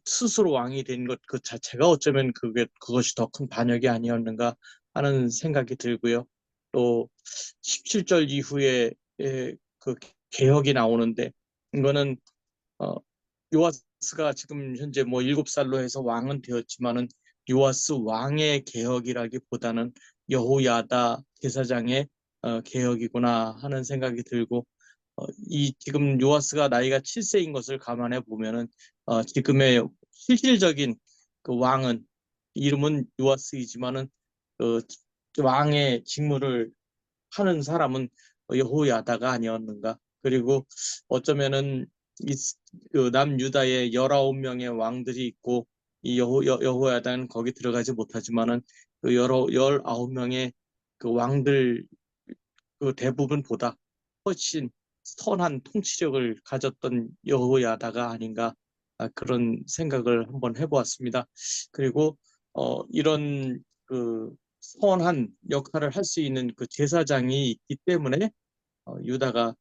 스스로 왕이 된 것 그 자체가 어쩌면 그것이 더 큰 반역이 아니었는가 하는 생각이 들고요. 또 17절 이후에 그 개혁이 나오는데 이거는 요아스가 지금 현재 뭐 7살로 해서 왕은 되었지만은 요아스 왕의 개혁이라기보다는 여호야다 제사장의 개혁이구나 하는 생각이 들고 이 지금 요아스가 나이가 7세인 것을 감안해 보면은 지금의 실질적인 그 왕은 이름은 요아스이지만은 그 왕의 직무를 하는 사람은 여호야다가 아니었는가. 그리고 어쩌면은 그 남유다에 19명의 왕들이 있고 이 여호야다는 거기 들어가지 못하지만은 그 19명의 그 왕들 그 대부분보다 훨씬 선한 통치력을 가졌던 여호야다가 아닌가 그런 생각을 한번 해보았습니다. 그리고 이런 그 선한 역할을 할 수 있는 그 제사장이 있기 때문에 유다가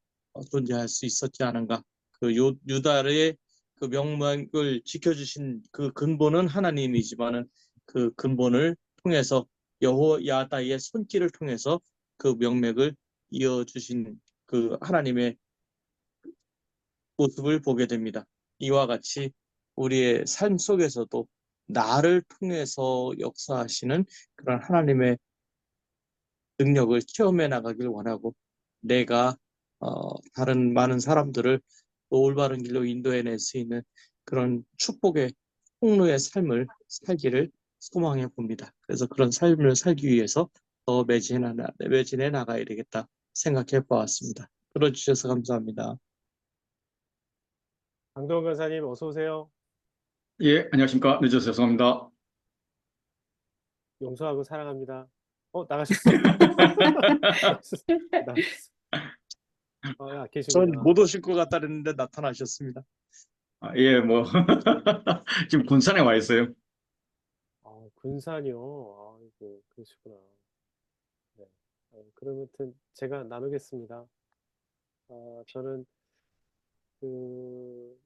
존재할 수 있었지 않은가. 그 유다의 그 명맥을 지켜주신 그 근본은 하나님이지만은 그 근본을 통해서 여호야다의 손길을 통해서 그 명맥을 이어주신 그 하나님의 모습을 보게 됩니다. 이와 같이 우리의 삶 속에서도 나를 통해서 역사하시는 그런 하나님의 능력을 체험해 나가길 원하고 내가 다른 많은 사람들을 또 올바른 길로 인도해낼 수 있는 그런 축복의 통로의 삶을 살기를 소망해 봅니다. 그래서 그런 삶을 살기 위해서 더 매진해 나가야 되겠다 생각해 보았습니다. 들어주셔서 감사합니다. 강동원 간사님 어서 오세요. 예, 안녕하십니까. 늦어서 죄송합니다. 용서하고 사랑합니다. 나가셨어. 나가셨어. 전 계시구나. 못 오실 것 같다 그랬는데 나타나셨습니다. 예, 뭐, 지금 군산에 와 있어요. 군산이요. 아이고, 그러시구나. 네. 그러면 제가 나누겠습니다. 저는 그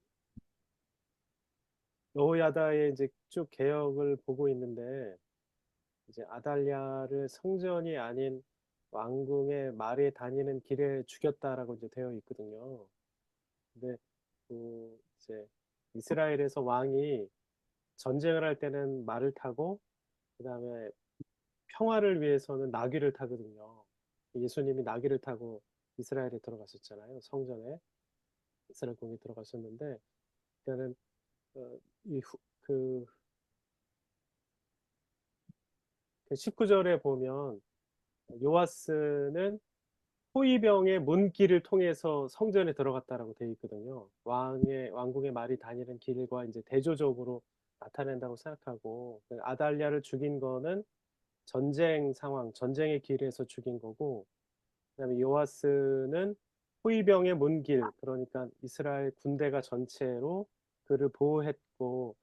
여호야다의 이제 쭉 개혁을 보고 있는데 이제 아달랴를 성전이 아닌 왕궁의 말이 다니는 길에 죽였다라고 이제 되어 있거든요. 근데 이제 이스라엘에서 왕이 전쟁을 할 때는 말을 타고 그다음에 평화를 위해서는 나귀를 타거든요. 예수님이 나귀를 타고 이스라엘에 들어갔었잖아요. 성전에 이스라엘 궁에 들어갔었는데 그때는 이 그 19절에 보면 요아스는 호위병의 문길을 통해서 성전에 들어갔다라고 되어 있거든요. 왕궁의 말이 다니는 길과 이제 대조적으로 나타낸다고 생각하고 아달랴를 죽인 거는 전쟁 상황, 전쟁의 길에서 죽인 거고 그다음에 요아스는 호위병의 문길, 그러니까 이스라엘 군대가 전체로 그를 보호했고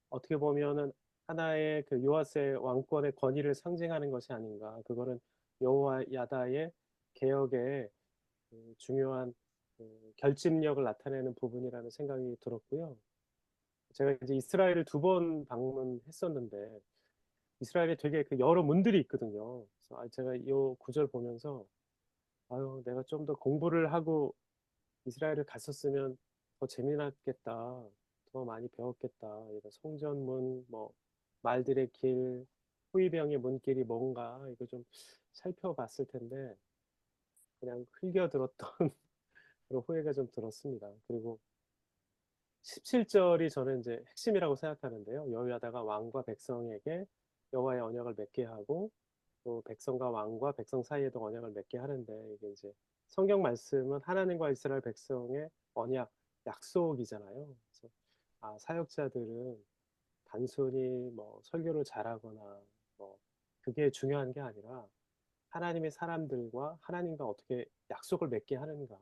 어떻게 보면은 하나의 그 요아스의 왕권의 권위를 상징하는 것이 아닌가. 그거는 여호야다의 개혁의 중요한 결집력을 나타내는 부분이라는 생각이 들었고요. 제가 이제 이스라엘을 2번 방문했었는데 이스라엘에 되게 그 여러 문들이 있거든요. 그래서 제가 이 구절 보면서 내가 좀 더 공부를 하고 이스라엘을 갔었으면 더 재미났겠다. 더 많이 배웠겠다. 이거 성전문, 뭐 말들의 길, 호위병의 문길이 뭔가 이거 좀 살펴봤을 텐데 그냥 흘겨들었던 그런 후회가 좀 들었습니다. 그리고 17절이 저는 이제 핵심이라고 생각하는데요. 여호야다가 왕과 백성에게 여호와의 언약을 맺게 하고 또 백성과 왕과 백성 사이에도 언약을 맺게 하는데 이게 이제 성경 말씀은 하나님과 이스라엘 백성의 언약, 약속이잖아요. 그래서 사역자들은 단순히 뭐 설교를 잘하거나 뭐 그게 중요한 게 아니라 하나님의 사람들과 하나님과 어떻게 약속을 맺게 하는가.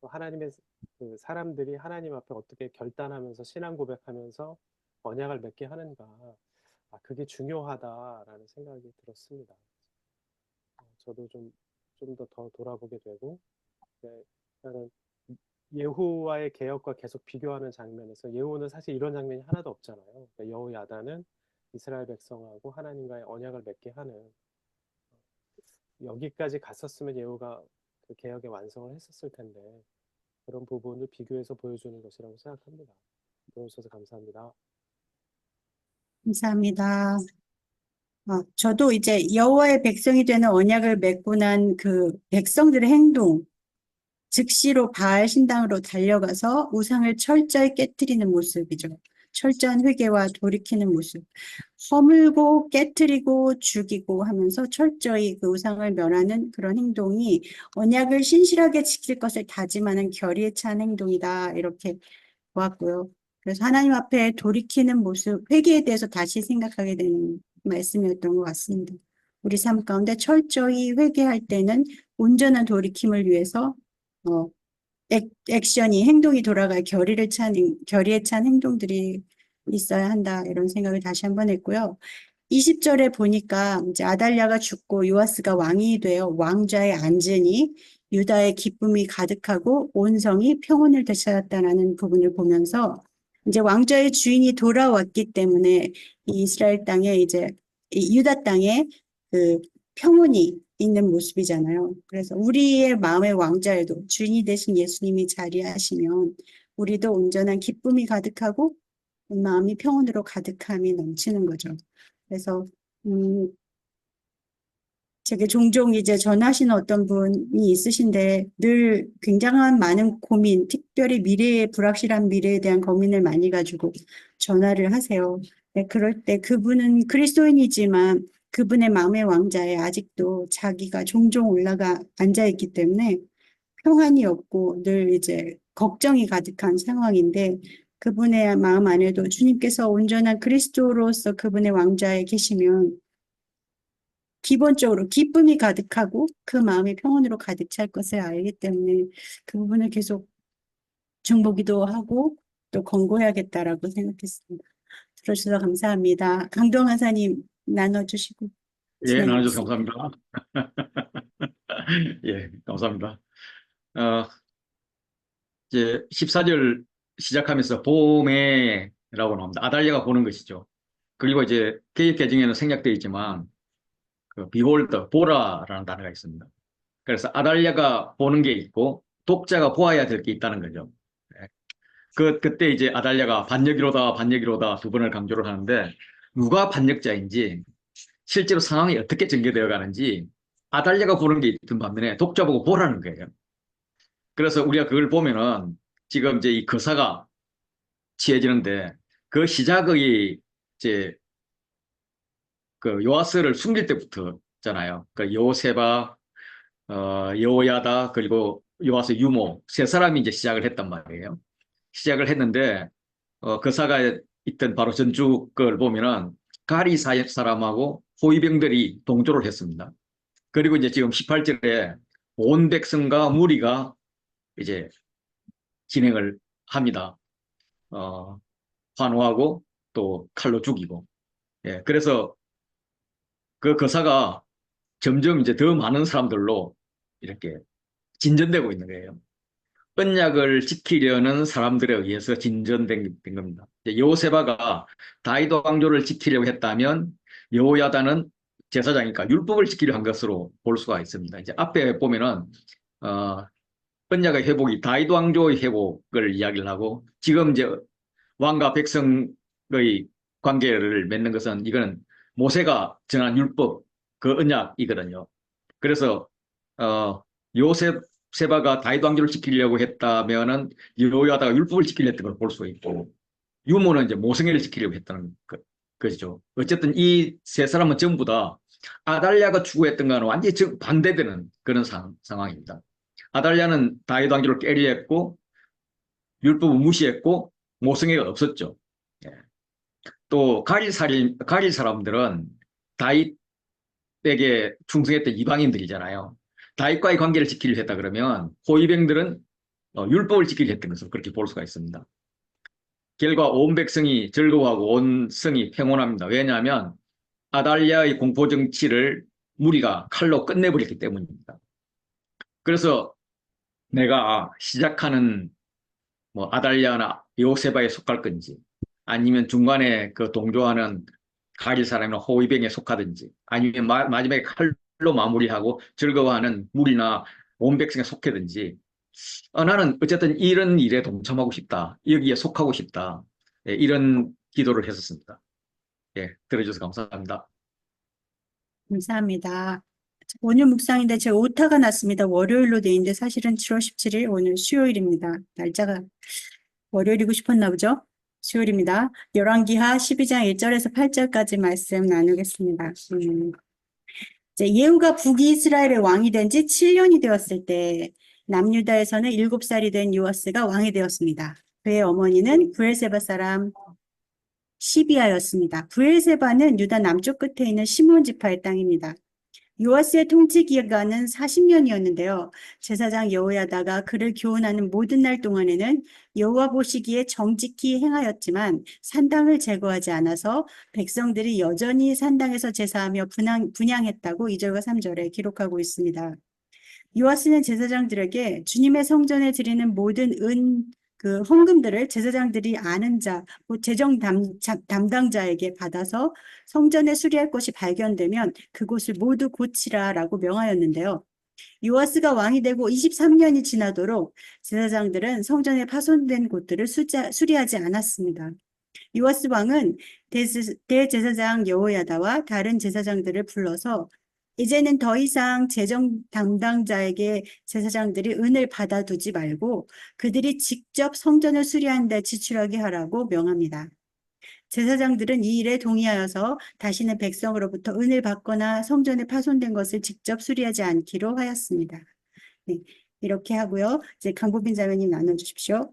또 하나님의 그 사람들이 하나님 앞에 어떻게 결단하면서 신앙 고백하면서 언약을 맺게 하는가. 그게 중요하다라는 생각이 들었습니다. 저도 좀 더 돌아보게 되고, 일단은 예후와의 개혁과 계속 비교하는 장면에서 예후는 사실 이런 장면이 하나도 없잖아요. 그러니까 여호야다는 이스라엘 백성하고 하나님과의 언약을 맺게 하는 여기까지 갔었으면 예후가 그 개혁의 완성을 했었을 텐데 그런 부분을 비교해서 보여주는 것이라고 생각합니다. 들어주셔서 감사합니다. 감사합니다. 저도 이제 여호와의 백성이 되는 언약을 맺고 난 그 백성들의 행동, 즉시로 바알 신당으로 달려가서 우상을 철저히 깨뜨리는 모습이죠. 철저한 회개와 돌이키는 모습. 허물고 깨뜨리고 죽이고 하면서 철저히 그 우상을 멸하는 그런 행동이 언약을 신실하게 지킬 것을 다짐하는 결의에 찬 행동이다. 이렇게 보았고요. 그래서 하나님 앞에 돌이키는 모습, 회개에 대해서 다시 생각하게 되는 말씀이었던 것 같습니다. 우리 삶 가운데 철저히 회개할 때는 온전한 돌이킴을 위해서 어, 액션이, 행동이 돌아갈 결의에 찬 행동들이 있어야 한다. 이런 생각을 다시 한번 했고요. 20절에 보니까 이제 아달랴가 죽고 요아스가 왕이 되어 왕좌에 앉으니 유다의 기쁨이 가득하고 온 성이 평온을 되찾았다라는 부분을 보면서 이제 왕좌의 주인이 돌아왔기 때문에 이 이스라엘 땅에 이제 이 유다 땅에 그 평온이 있는 모습이잖아요. 그래서 우리의 마음의 왕좌에도 주인이 되신 예수님이 자리하시면 우리도 온전한 기쁨이 가득하고 마음이 평온으로 가득함이 넘치는 거죠. 그래서 제게 종종 이제 전하시는 어떤 분이 있으신데 늘 굉장한 많은 고민, 특별히 미래의 불확실한 미래에 대한 고민을 많이 가지고 전화를 하세요. 네, 그럴 때 그분은 그리스도인이지만 그분의 마음의 왕자에 아직도 자기가 종종 올라가 앉아 있기 때문에 평안이 없고 늘 이제 걱정이 가득한 상황인데 그분의 마음 안에도 주님께서 온전한 그리스도로서 그분의 왕좌에 계시면 기본적으로 기쁨이 가득하고 그 마음이 평온으로 가득 찰 것을 알기 때문에 그 부분을 계속 중보기도 하고 또 권고해야겠다라고 생각했습니다. 들어주셔서 감사합니다. 강동 하사님 나눠주시고 예, 나눠줘서 진행하겠습니다. 감사합니다. 예, 감사합니다. 이제 14절 시작하면서 봄에라고 나옵니다. 아달랴가 보는 것이죠. 그리고 이제 개역 개정에는 생략되어 있지만 그 비홀더, 보라라는 단어가 있습니다. 그래서 아달랴가 보는 게 있고 독자가 보아야 될 게 있다는 거죠. 예. 그때 이제 아달랴가 반역이로다, 반역이로다 두 번을 강조를 하는데 누가 반역자인지 실제로 상황이 어떻게 전개되어 가는지 아달랴가 보는 게 있던 반면에 독자 보고 보라는 거예요. 그래서 우리가 그걸 보면은 지금 이제 이 거사가 취해지는데 그 시작의 이제 그 요아스를 숨길 때부터잖아요. 그 여호세바, 여호야다 그리고 요아스 유모 세 사람이 이제 시작을 했단 말이에요. 시작을 했는데 거사가 있던 바로 전주 걸 보면은 가리 사람하고 호위병들이 동조를 했습니다. 그리고 이제 지금 18절에 온 백성과 무리가 이제 진행을 합니다. 환호하고 또 칼로 죽이고. 예, 그래서 그 거사가 점점 이제 더 많은 사람들로 이렇게 진전되고 있는 거예요. 언약을 지키려는 사람들에 의해서 진전된 겁니다. 여호세바가 다윗 왕조를 지키려고 했다면 여호야다는 제사장이니까 율법을 지키려 한 것으로 볼 수가 있습니다. 이제 앞에 보면은 언약의 회복이 다윗 왕조의 회복을 이야기를 하고 지금 이제 왕과 백성의 관계를 맺는 것은 이거는 모세가 전한 율법 그 언약이거든요. 그래서 요셉세바가 다윗 왕조를 지키려고 했다면은 여호야다가 율법을 지키려 했던 걸 볼 수 있고 유모는 이제 모성애를 지키려고 했다는 것이죠. 어쨌든 이 세 사람은 전부 다 아달랴가 추구했던 거는 완전히 반대되는 그런 상황입니다. 아달랴는 다윗 왕조를 깨려 했고 율법을 무시했고 모성애가 없었죠. 예. 또 가릴 사람들은 다윗에게 충성했던 이방인들이잖아요. 다윗과의 관계를 지키려 했다 그러면 호위병들은 율법을 지키려 했던 것을 그렇게 볼 수가 있습니다. 결과 온 백성이 즐거워하고 온 성이 평온합니다. 왜냐하면 아달랴의 공포 정치를 무리가 칼로 끝내버렸기 때문입니다. 그래서 내가 시작하는 뭐 아달랴나 요세바에 속할 건지 아니면 중간에 그 동조하는 가릴 사람이나 호위병에 속하든지 아니면 마지막에 칼로 마무리하고 즐거워하는 무리나 온 백성에 속하든지 나는 어쨌든 이런 일에 동참하고 싶다. 여기에 속하고 싶다. 예, 이런 기도를 했었습니다. 예, 들어주셔서 감사합니다. 감사합니다. 오늘 묵상인데 제 오타가 났습니다. 월요일로 돼 있는데 사실은 7월 17일 오늘 수요일입니다. 날짜가 월요일이고 싶었나 보죠? 수요일입니다. 열왕기하 12장 1절에서 8절까지 말씀 나누겠습니다. 이제 예후가 북이스라엘의 왕이 된 지 7년이 되었을 때 남유다에서는 7살이 된 요아스가 왕이 되었습니다. 그의 어머니는 브엘세바 사람 시비아였습니다. 브엘세바는 유다 남쪽 끝에 있는 시므온 지파의 땅입니다. 요아스의 통치 기간은 40년이었는데요. 제사장 여호야다가 그를 교훈하는 모든 날 동안에는 여호와 보시기에 정직히 행하였지만 산당을 제거하지 않아서 백성들이 여전히 산당에서 제사하며 분향했다고 2절과 3절에 기록하고 있습니다. 요아스는 제사장들에게 주님의 성전에 드리는 모든 헌금들을 제사장들이 아는 자, 재정 담당자에게 받아서 성전에 수리할 것이 발견되면 그곳을 모두 고치라라고 명하였는데요. 요아스가 왕이 되고 23년이 지나도록 제사장들은 성전에 파손된 곳들을 수리하지 않았습니다. 요아스 왕은 대제사장 여호야다와 다른 제사장들을 불러서 이제는 더 이상 재정 담당자에게 제사장들이 은을 받아두지 말고 그들이 직접 성전을 수리하는 데 지출하게 하라고 명합니다. 제사장들은 이 일에 동의하여서 다시는 백성으로부터 은을 받거나 성전에 파손된 것을 직접 수리하지 않기로 하였습니다. 네, 이렇게 하고요. 이제 강보빈 자매님 나눠주십시오.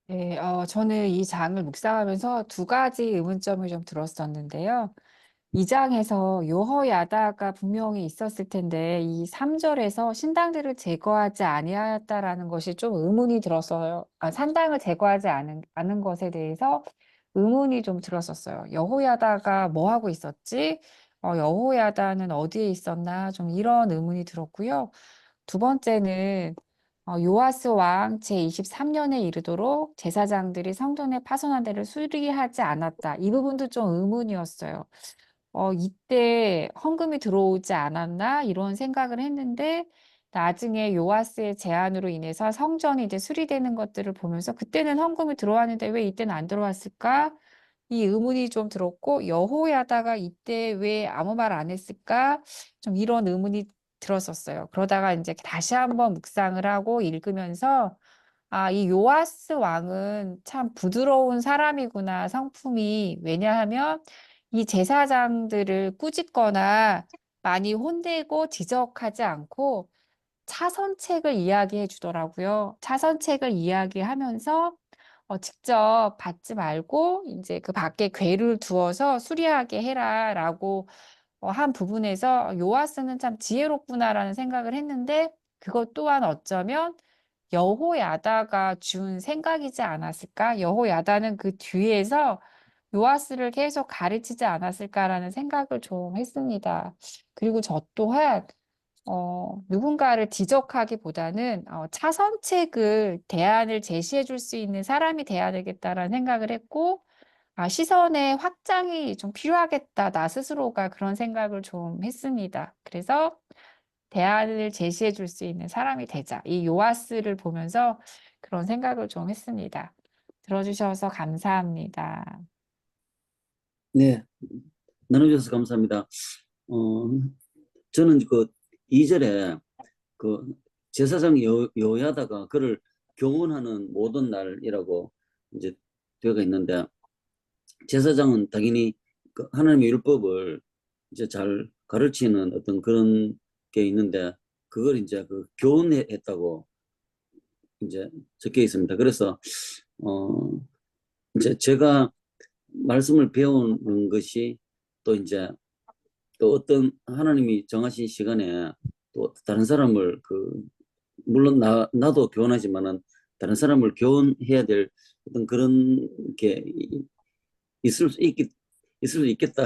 네, 저는 이 장을 묵상하면서 두 가지 의문점을 좀 들었었는데요. 이 장에서 여호야다가 분명히 있었을 텐데 이 3절에서 신당들을 제거하지 아니하였다라는 것이 좀 의문이 들었어요. 산당을 제거하지 않은 것에 대해서 의문이 좀 들었었어요. 여호야다가 뭐 하고 있었지? 여호야다는 어디에 있었나? 좀 이런 의문이 들었고요. 두 번째는 요아스 왕 제23년에 이르도록 제사장들이 성전에 파손한 데를 수리하지 않았다. 이 부분도 좀 의문이었어요. 이때 헌금이 들어오지 않았나? 이런 생각을 했는데 나중에 요아스의 제안으로 인해서 성전이 이제 수리되는 것들을 보면서 그때는 헌금이 들어왔는데 왜 이때는 안 들어왔을까? 이 의문이 좀 들었고 여호야다가 이때 왜 아무 말 안 했을까? 좀 이런 의문이 들었었어요. 그러다가 이제 다시 한번 묵상을 하고 읽으면서 이 요아스 왕은 참 부드러운 사람이구나, 성품이. 왜냐하면 이 제사장들을 꾸짖거나 많이 혼내고 지적하지 않고 차선책을 이야기해 주더라고요. 차선책을 이야기하면서 직접 받지 말고 이제 그 밖에 궤를 두어서 수리하게 해라라고 한 부분에서 요아스는 참 지혜롭구나라는 생각을 했는데 그것 또한 어쩌면 여호야다가 준 생각이지 않았을까? 여호야다는 그 뒤에서 요아스를 계속 가르치지 않았을까라는 생각을 좀 했습니다. 그리고 저 또한 누군가를 지적하기보다는 차선책을 대안을 제시해 줄 수 있는 사람이 돼야 되겠다라는 생각을 했고 시선의 확장이 좀 필요하겠다. 나 스스로가 그런 생각을 좀 했습니다. 그래서 대안을 제시해 줄 수 있는 사람이 되자. 이 요아스를 보면서 그런 생각을 좀 했습니다. 들어주셔서 감사합니다. 네, 나눠주셔서 감사합니다. 저는 그 2절에 그 제사장 여호야다가 그를 교훈하는 모든 날이라고 이제 되어 있는데 제사장은 당연히 그 하나님의 율법을 이제 잘 가르치는 어떤 그런 게 있는데 그걸 이제 그 교훈했다고 이제 적혀 있습니다. 그래서 이제 제가 말씀을 배우는 것이 또 이제 또 어떤 하나님이 정하신 시간에 또 다른 사람을 물론 나도 교훈하지만은 다른 사람을 교훈해야 될 어떤 그런 게 있을 수 있겠다.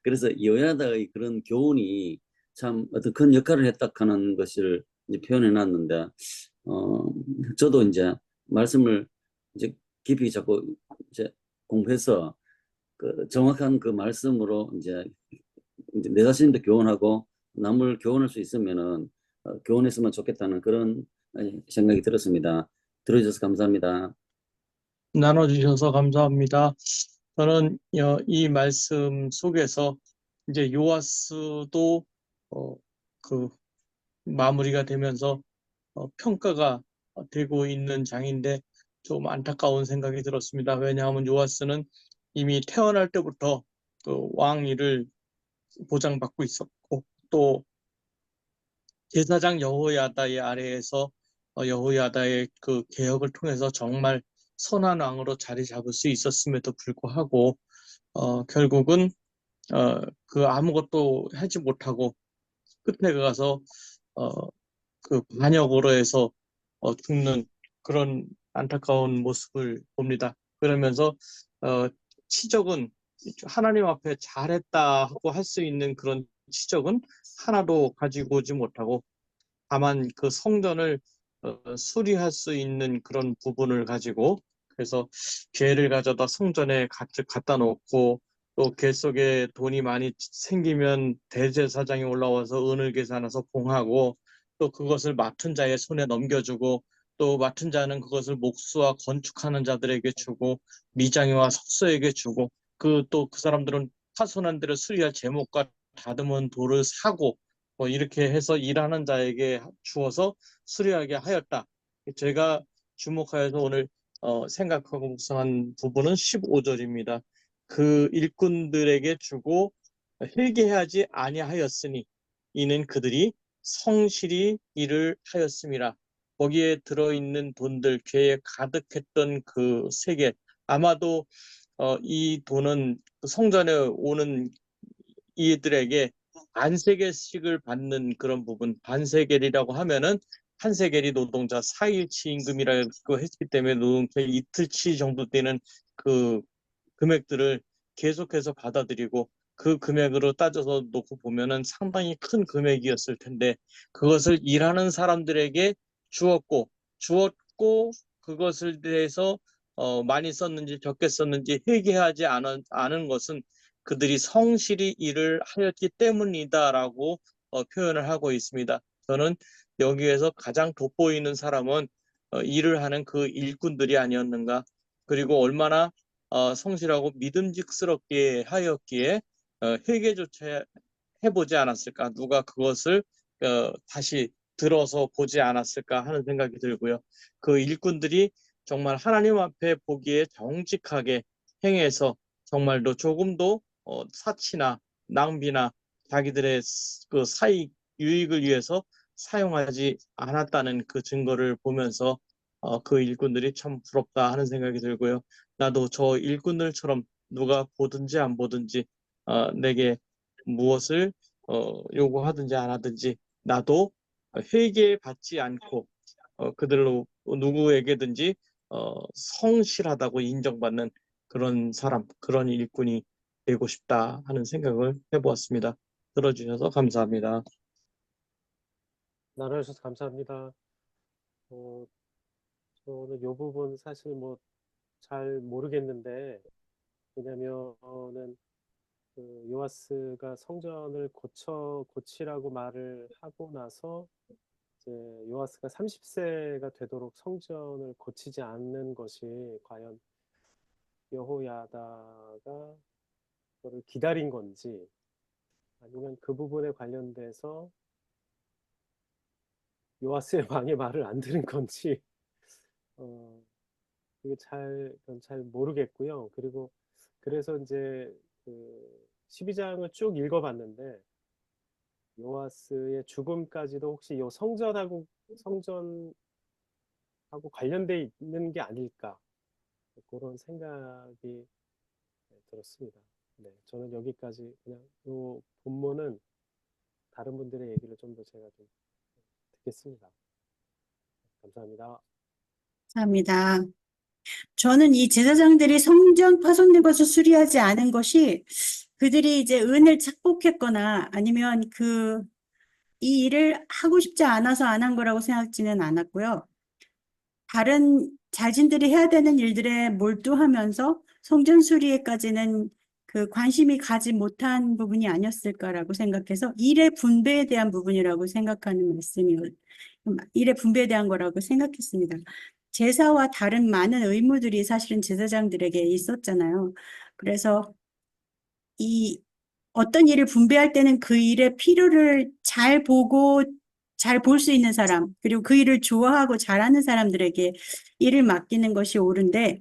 그래서 여야다의 그런 교훈이 참 어떤 큰 역할을 했다 하는 것을 이제 표현해 놨는데, 저도 이제 말씀을 이제 깊이 자꾸 이제 공부해서 그 정확한 그 말씀으로 이제 내 자신도 교훈하고 남을 교훈할 수 있으면은 교훈했으면 좋겠다는 그런 생각이 들었습니다. 들어주셔서 감사합니다. 나눠주셔서 감사합니다. 저는 이 말씀 속에서 이제 요아스도 그 마무리가 되면서 평가가 되고 있는 장인데 좀 안타까운 생각이 들었습니다. 왜냐하면 요아스는 이미 태어날 때부터 그 왕위를 보장받고 있었고 또 제사장 여호야다의 아래에서 여호야다의 그 개혁을 통해서 정말 선한 왕으로 자리 잡을 수 있었음에도 불구하고 결국은 그 아무것도 하지 못하고 끝에 가서 그 반역으로 해서 죽는 그런 안타까운 모습을 봅니다. 그러면서 치적은 하나님 앞에 잘했다 하고 할 수 있는 그런 치적은 하나도 가지고 오지 못하고 다만 그 성전을 수리할 수 있는 그런 부분을 가지고 그래서 괴를 가져다 성전에 갖다 놓고 또 괴 속에 돈이 많이 생기면 대제사장이 올라와서 은을 계산해서 봉하고 또 그것을 맡은 자의 손에 넘겨주고 또 맡은 자는 그것을 목수와 건축하는 자들에게 주고 미장이와 석수에게 주고 또 그 사람들은 파손한 데를 수리할 제목과 다듬은 돌을 사고 뭐 이렇게 해서 일하는 자에게 주어서 수리하게 하였다. 제가 주목하여서 오늘 생각하고 묵상한 부분은 15절입니다. 그 일꾼들에게 주고 회개하지 아니하였으니 이는 그들이 성실히 일을 하였음이라. 거기에 들어있는 돈들, 괴에 가득했던 그 세계, 아마도 이 돈은 성전에 오는 이들에게 반세겔씩을 받는 그런 부분, 반세겔이라고 하면은 한 세겔이 노동자 4일치 임금이라고 했기 때문에 노동자 이틀치 정도 되는 그 금액들을 계속해서 받아들이고 그 금액으로 따져서 놓고 보면은 상당히 큰 금액이었을 텐데 그것을 일하는 사람들에게 주었고 그것을 대해서 많이 썼는지 적게 썼는지 회개하지 않은 것은 그들이 성실히 일을 하였기 때문이다라고 표현을 하고 있습니다. 저는 여기에서 가장 돋보이는 사람은 일을 하는 그 일꾼들이 아니었는가. 그리고 얼마나 성실하고 믿음직스럽게 하였기에 회개조차 해보지 않았을까. 누가 그것을 다시 들어서 보지 않았을까 하는 생각이 들고요. 그 일꾼들이 정말 하나님 앞에 보기에 정직하게 행해서 정말로 조금도 사치나 낭비나 자기들의 그 사익 유익을 위해서 사용하지 않았다는 그 증거를 보면서 그 일꾼들이 참 부럽다 하는 생각이 들고요. 나도 저 일꾼들처럼 누가 보든지 안 보든지 내게 무엇을 요구하든지 안 하든지 나도 회개받지 않고 그들로 누구에게든지 성실하다고 인정받는 그런 사람, 그런 일꾼이 되고 싶다 하는 생각을 해보았습니다. 들어주셔서 감사합니다. 나눠주셔서 감사합니다. 저는 이 부분 사실 뭐 잘 모르겠는데, 왜냐면은 그 요아스가 성전을 고치라고 말을 하고 나서 이제 요아스가 30세가 되도록 성전을 고치지 않는 것이 과연 여호야다가 그거를 기다린 건지 아니면 그 부분에 관련돼서 요아스의 왕의 말을 안 들은 건지 그게 그건 잘 모르겠고요. 그리고 그래서 이제 그 12장을 쭉 읽어봤는데 요아스의 죽음까지도 혹시 요 성전하고 관련돼 있는 게 아닐까 그런 생각이 들었습니다. 네, 저는 여기까지 그냥 요 본문은 다른 분들의 얘기를 좀 더 제가 좀 듣겠습니다. 감사합니다. 감사합니다. 저는 이 제사장들이 성전 파손된 것을 수리하지 않은 것이 그들이 이제 은을 착복했거나 아니면 이 일을 하고 싶지 않아서 안 한 거라고 생각지는 않았고요. 다른 자신들이 해야 되는 일들에 몰두하면서 성전 수리에까지는 그 관심이 가지 못한 부분이 아니었을까라고 생각해서 일의 분배에 대한 부분이라고 생각하는 일의 분배에 대한 거라고 생각했습니다. 제사와 다른 많은 의무들이 사실은 제사장들에게 있었잖아요. 그래서 이 어떤 일을 분배할 때는 그 일의 필요를 잘 보고 잘 볼 수 있는 사람, 그리고 그 일을 좋아하고 잘하는 사람들에게 일을 맡기는 것이 옳은데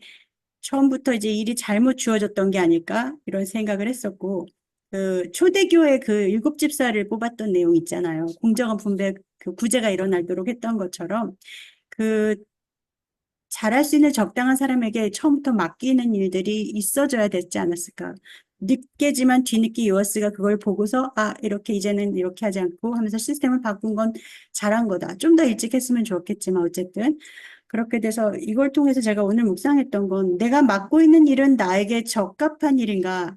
처음부터 이제 일이 잘못 주어졌던 게 아닐까 이런 생각을 했었고, 그 초대교회 그 일곱 집사를 뽑았던 내용 있잖아요. 공정한 분배 그 구제가 일어나도록 했던 것처럼 그 잘할 수 있는 적당한 사람에게 처음부터 맡기는 일들이 있어줘야 됐지 않았을까. 늦게지만 뒤늦게 요아스가 그걸 보고서 아 이렇게 이제는 이렇게 하지 않고 하면서 시스템을 바꾼 건 잘한 거다. 좀 더 일찍 했으면 좋았겠지만 어쨌든 그렇게 돼서 이걸 통해서 제가 오늘 묵상했던 건 내가 맡고 있는 일은 나에게 적합한 일인가?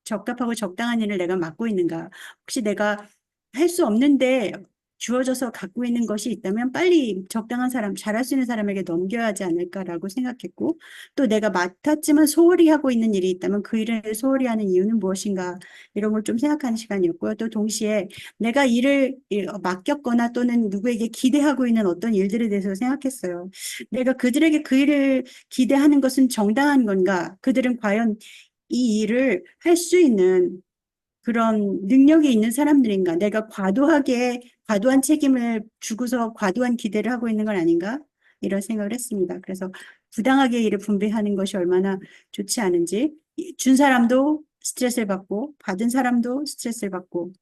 적합하고 적당한 일을 내가 맡고 있는가? 혹시 내가 할 수 없는데 주어져서 갖고 있는 것이 있다면 빨리 적당한 사람, 잘할 수 있는 사람에게 넘겨야 하지 않을까라고 생각했고, 또 내가 맡았지만 소홀히 하고 있는 일이 있다면 그 일을 소홀히 하는 이유는 무엇인가, 이런 걸 좀 생각하는 시간이었고요. 또 동시에 내가 일을 맡겼거나 또는 누구에게 기대하고 있는 어떤 일들에 대해서 생각했어요. 내가 그들에게 그 일을 기대하는 것은 정당한 건가? 그들은 과연 이 일을 할 수 있는 그런 능력이 있는 사람들인가? 내가 과도한 책임을 주고서 과도한 기대를 하고 있는 건 아닌가? 이런 생각을 했습니다. 그래서 부당하게 일을 분배하는 것이 얼마나 좋지 않은지, 준 사람도 스트레스를 받고, 받은 사람도 스트레스를 받고,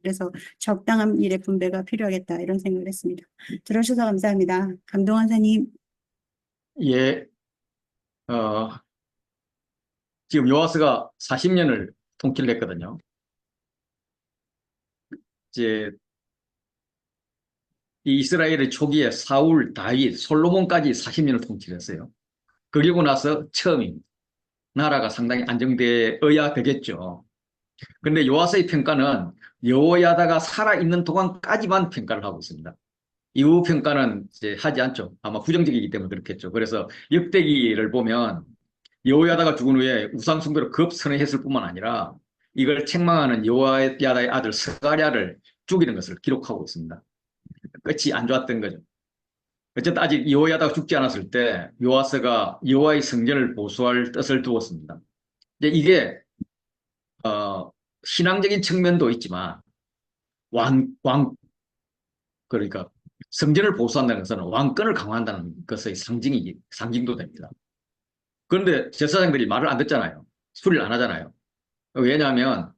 그래서 적당한 일의 분배가 필요하겠다, 이런 생각을 했습니다. 들어주셔서 감사합니다. 감동환사님. 예, 어, 지금 요아스가 40년을 통치를 했거든요. 이제 이 이스라엘의 초기에 사울, 다윗, 솔로몬까지 40년을 통치를 했어요. 그리고 나서 처음입니다. 나라가 상당히 안정되어야 되겠죠. 근데 요아스의 평가는 여호야다가 살아있는 동안까지만 평가를 하고 있습니다. 이후 평가는 이제 하지 않죠. 아마 부정적이기 때문에 그렇겠죠. 그래서 역대기를 보면 여호야다가 죽은 후에 우상 숭배로 급선회했을 뿐만 아니라 이걸 책망하는 여호야다의 아들 스가랴를 죽이는 것을 기록하고 있습니다. 끝이 안 좋았던 거죠. 어쨌든 아직 여호야다가 죽지 않았을 때 요아스가 여호와의 성전을 보수할 뜻을 두었습니다. 이제 이게 신앙적인 측면도 있지만 그러니까 성전을 보수한다는 것은 왕권을 강화한다는 것의 상징도 됩니다. 그런데 제사장들이 말을 안 듣잖아요. 수리를 안 하잖아요. 왜냐하면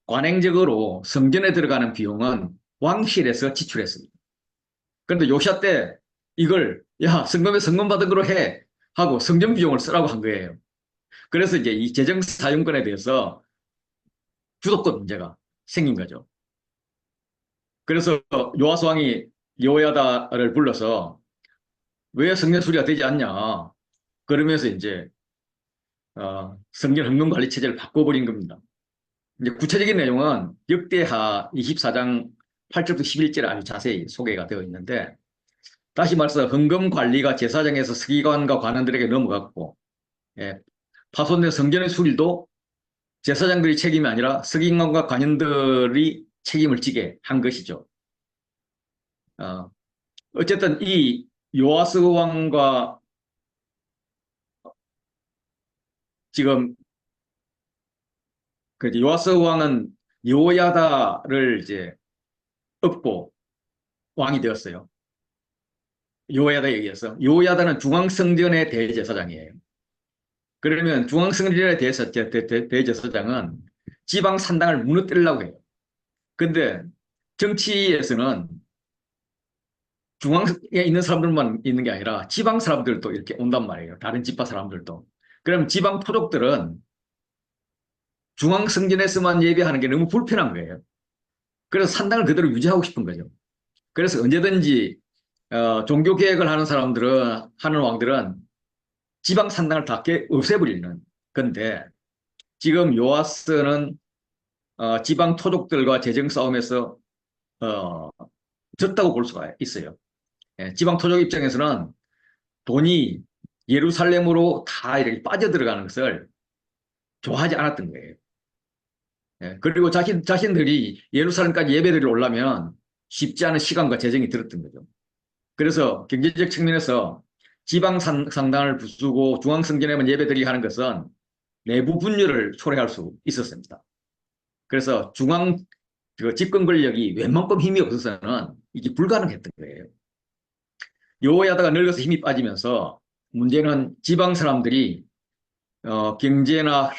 관행적으로 성전에 들어가는 비용은 왕실에서 지출했습니다. 그런데 요시아 때 이걸 성금 받은 거로 해 하고 성전 비용을 쓰라고 한 거예요. 그래서 이제 이 재정 사용권에 대해서 주도권 문제가 생긴 거죠. 그래서 요아스 왕이 여호야다를 불러서 왜 성전 수리가 되지 않냐 그러면서 이제 성전 헌금 관리 체제를 바꿔버린 겁니다. 이제 구체적인 내용은 역대하 24장 8절부터 11절에 아주 자세히 소개가 되어 있는데, 다시 말해서 헌금 관리가 제사장에서 서기관과 관원들에게 넘어갔고, 파손된 성전의 수리도 제사장들이 책임이 아니라 서기관과 관원들이 책임을 지게 한 것이죠. 어쨌든 이 요아스 왕과 지금 요아스 왕은 여호야다를 이제 업고 왕이 되었어요. 여호야다에 의해서. 여호야다는 중앙성전의 대제사장이에요. 그러면 중앙성전의 대제사장은 지방 산당을 무너뜨리려고 해요. 근데 정치에서는 중앙에 있는 사람들만 있는 게 아니라 지방 사람들도 이렇게 온단 말이에요. 다른 지파 사람들도. 그럼 지방 토족들은 중앙성전에서만 예배하는 게 너무 불편한 거예요. 그래서 산당을 그대로 유지하고 싶은 거죠. 그래서 언제든지 종교 개혁을 하는 왕들은 지방 산당을 다 없애버리는 건데, 지금 요아스는 지방 토족들과 재정 싸움에서 졌다고 볼 수가 있어요. 지방 토족 입장에서는 돈이 예루살렘으로 다 이렇게 빠져들어가는 것을 좋아하지 않았던 거예요. 그리고 자신들이 예루살렘까지 예배드리러 오려면 쉽지 않은 시간과 재정이 들었던 거죠. 그래서 경제적 측면에서 지방 상당을 부수고 중앙성전에만 예배드리게 하는 것은 내부 분열을 초래할 수 있었습니다. 그래서 중앙 그 집권 권력이 웬만큼 힘이 없어서는 이게 불가능했던 거예요. 여호야다가 늙어서 힘이 빠지면서 문제는 지방 사람들이 경제나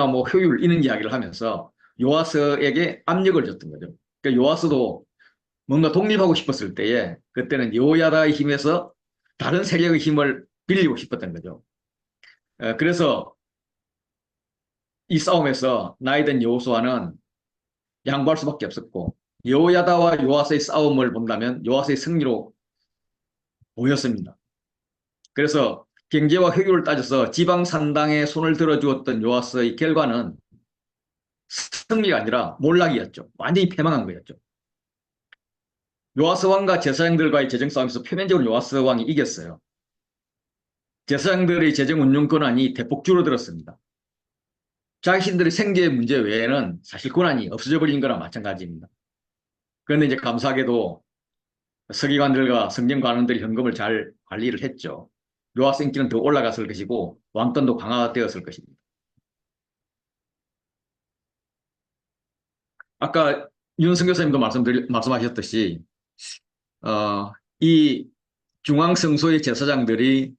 뭐 효율 이런 이야기를 하면서 요아스에게 압력을 줬던 거죠. 그러니까 요아스도 뭔가 독립하고 싶었을 때에 그때는 여호야다의 힘에서 다른 세력의 힘을 빌리고 싶었던 거죠. 그래서 이 싸움에서 나이 든 여호수아는 양보할 수밖에 없었고 여호야다와 요아스의 싸움을 본다면 요아스의 승리로 보였습니다. 그래서 경제와 효율을 따져서 지방 산당에 손을 들어주었던 요아스의 결과는 승리가 아니라 몰락이었죠. 완전히 패망한 거였죠. 요아스 왕과 제사장들과의 재정 싸움에서 표면적으로 요아스 왕이 이겼어요. 제사장들의 재정 운용 권한이 대폭 줄어들었습니다. 자신들의 생계의 문제 외에는 사실 권한이 없어져 버린 거나 마찬가지입니다. 그런데 이제 감사하게도 서기관들과 성전관원들이 헌금을 잘 관리를 했죠. 요아스 인기는 더 올라갔을 것이고 왕권도 강화되었을 것입니다. 아까 윤석 교수님도 말씀하셨듯이 이 중앙성소의 제사장들이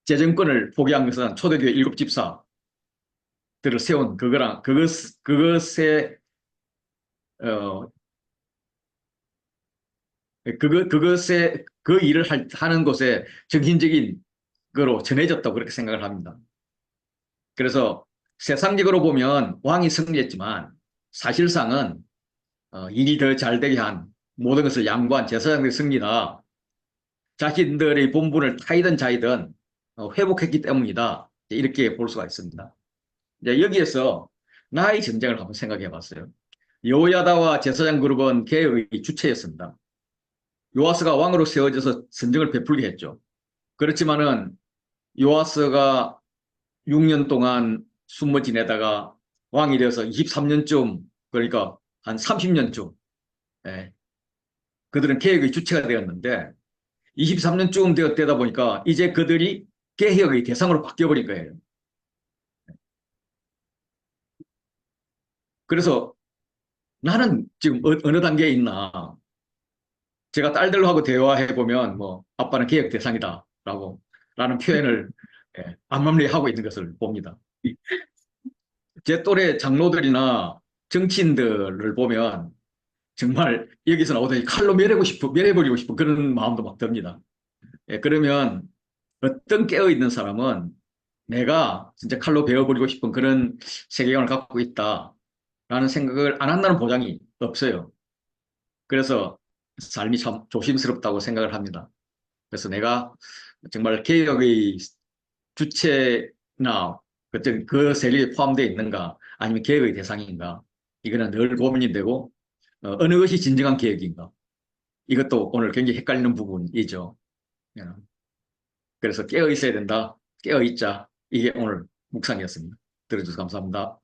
재정권을 포기한 것은 초대교회 7집사들을 세운 그것에 그 일을 하는 곳에 정신적인 거로 전해졌다고 그렇게 생각을 합니다. 그래서 세상적으로 보면 왕이 승리했지만 사실상은 일이 더 잘 되게 한 모든 것을 양보한 제사장들의 승리다. 자신들의 본분을 타이든 자이든 회복했기 때문이다. 이렇게 볼 수가 있습니다. 이제 여기에서 나의 전쟁을 한번 생각해 봤어요. 여호야다와 제사장 그룹은 개혁의 주체였습니다. 요아스가 왕으로 세워져서 선정을 베풀게 했죠. 그렇지만은 요아스가 6년 동안 숨어 지내다가 왕이 되어서 23년쯤 그러니까 한 30년쯤 그들은 개혁의 주체가 되었는데 23년쯤 되다 보니까 이제 그들이 개혁의 대상으로 바뀌어버린 거예요. 그래서 나는 지금 어느 단계에 있나. 제가 딸들하고 대화해보면 뭐 아빠는 개혁 대상이다 라는 표현을 암암리에 하고 있는 것을 봅니다. 제 또래 장로들이나 정치인들을 보면 정말 여기서 나오더니 칼로 멸해버리고 싶은 그런 마음도 막 듭니다. 그러면 어떤 깨어있는 사람은 내가 진짜 칼로 베어버리고 싶은 그런 세계관을 갖고 있다라는 생각을 안 한다는 보장이 없어요. 그래서 삶이 참 조심스럽다고 생각을 합니다. 그래서 내가 정말 개혁의 주체나 어떤 그 세력에 포함되어 있는가 아니면 개혁의 대상인가 이거는 늘 고민이 되고 어느 것이 진정한 개혁인가 이것도 오늘 굉장히 헷갈리는 부분이죠. 그래서 깨어 있어야 된다. 깨어 있자. 이게 오늘 묵상이었습니다. 들어주셔서 감사합니다.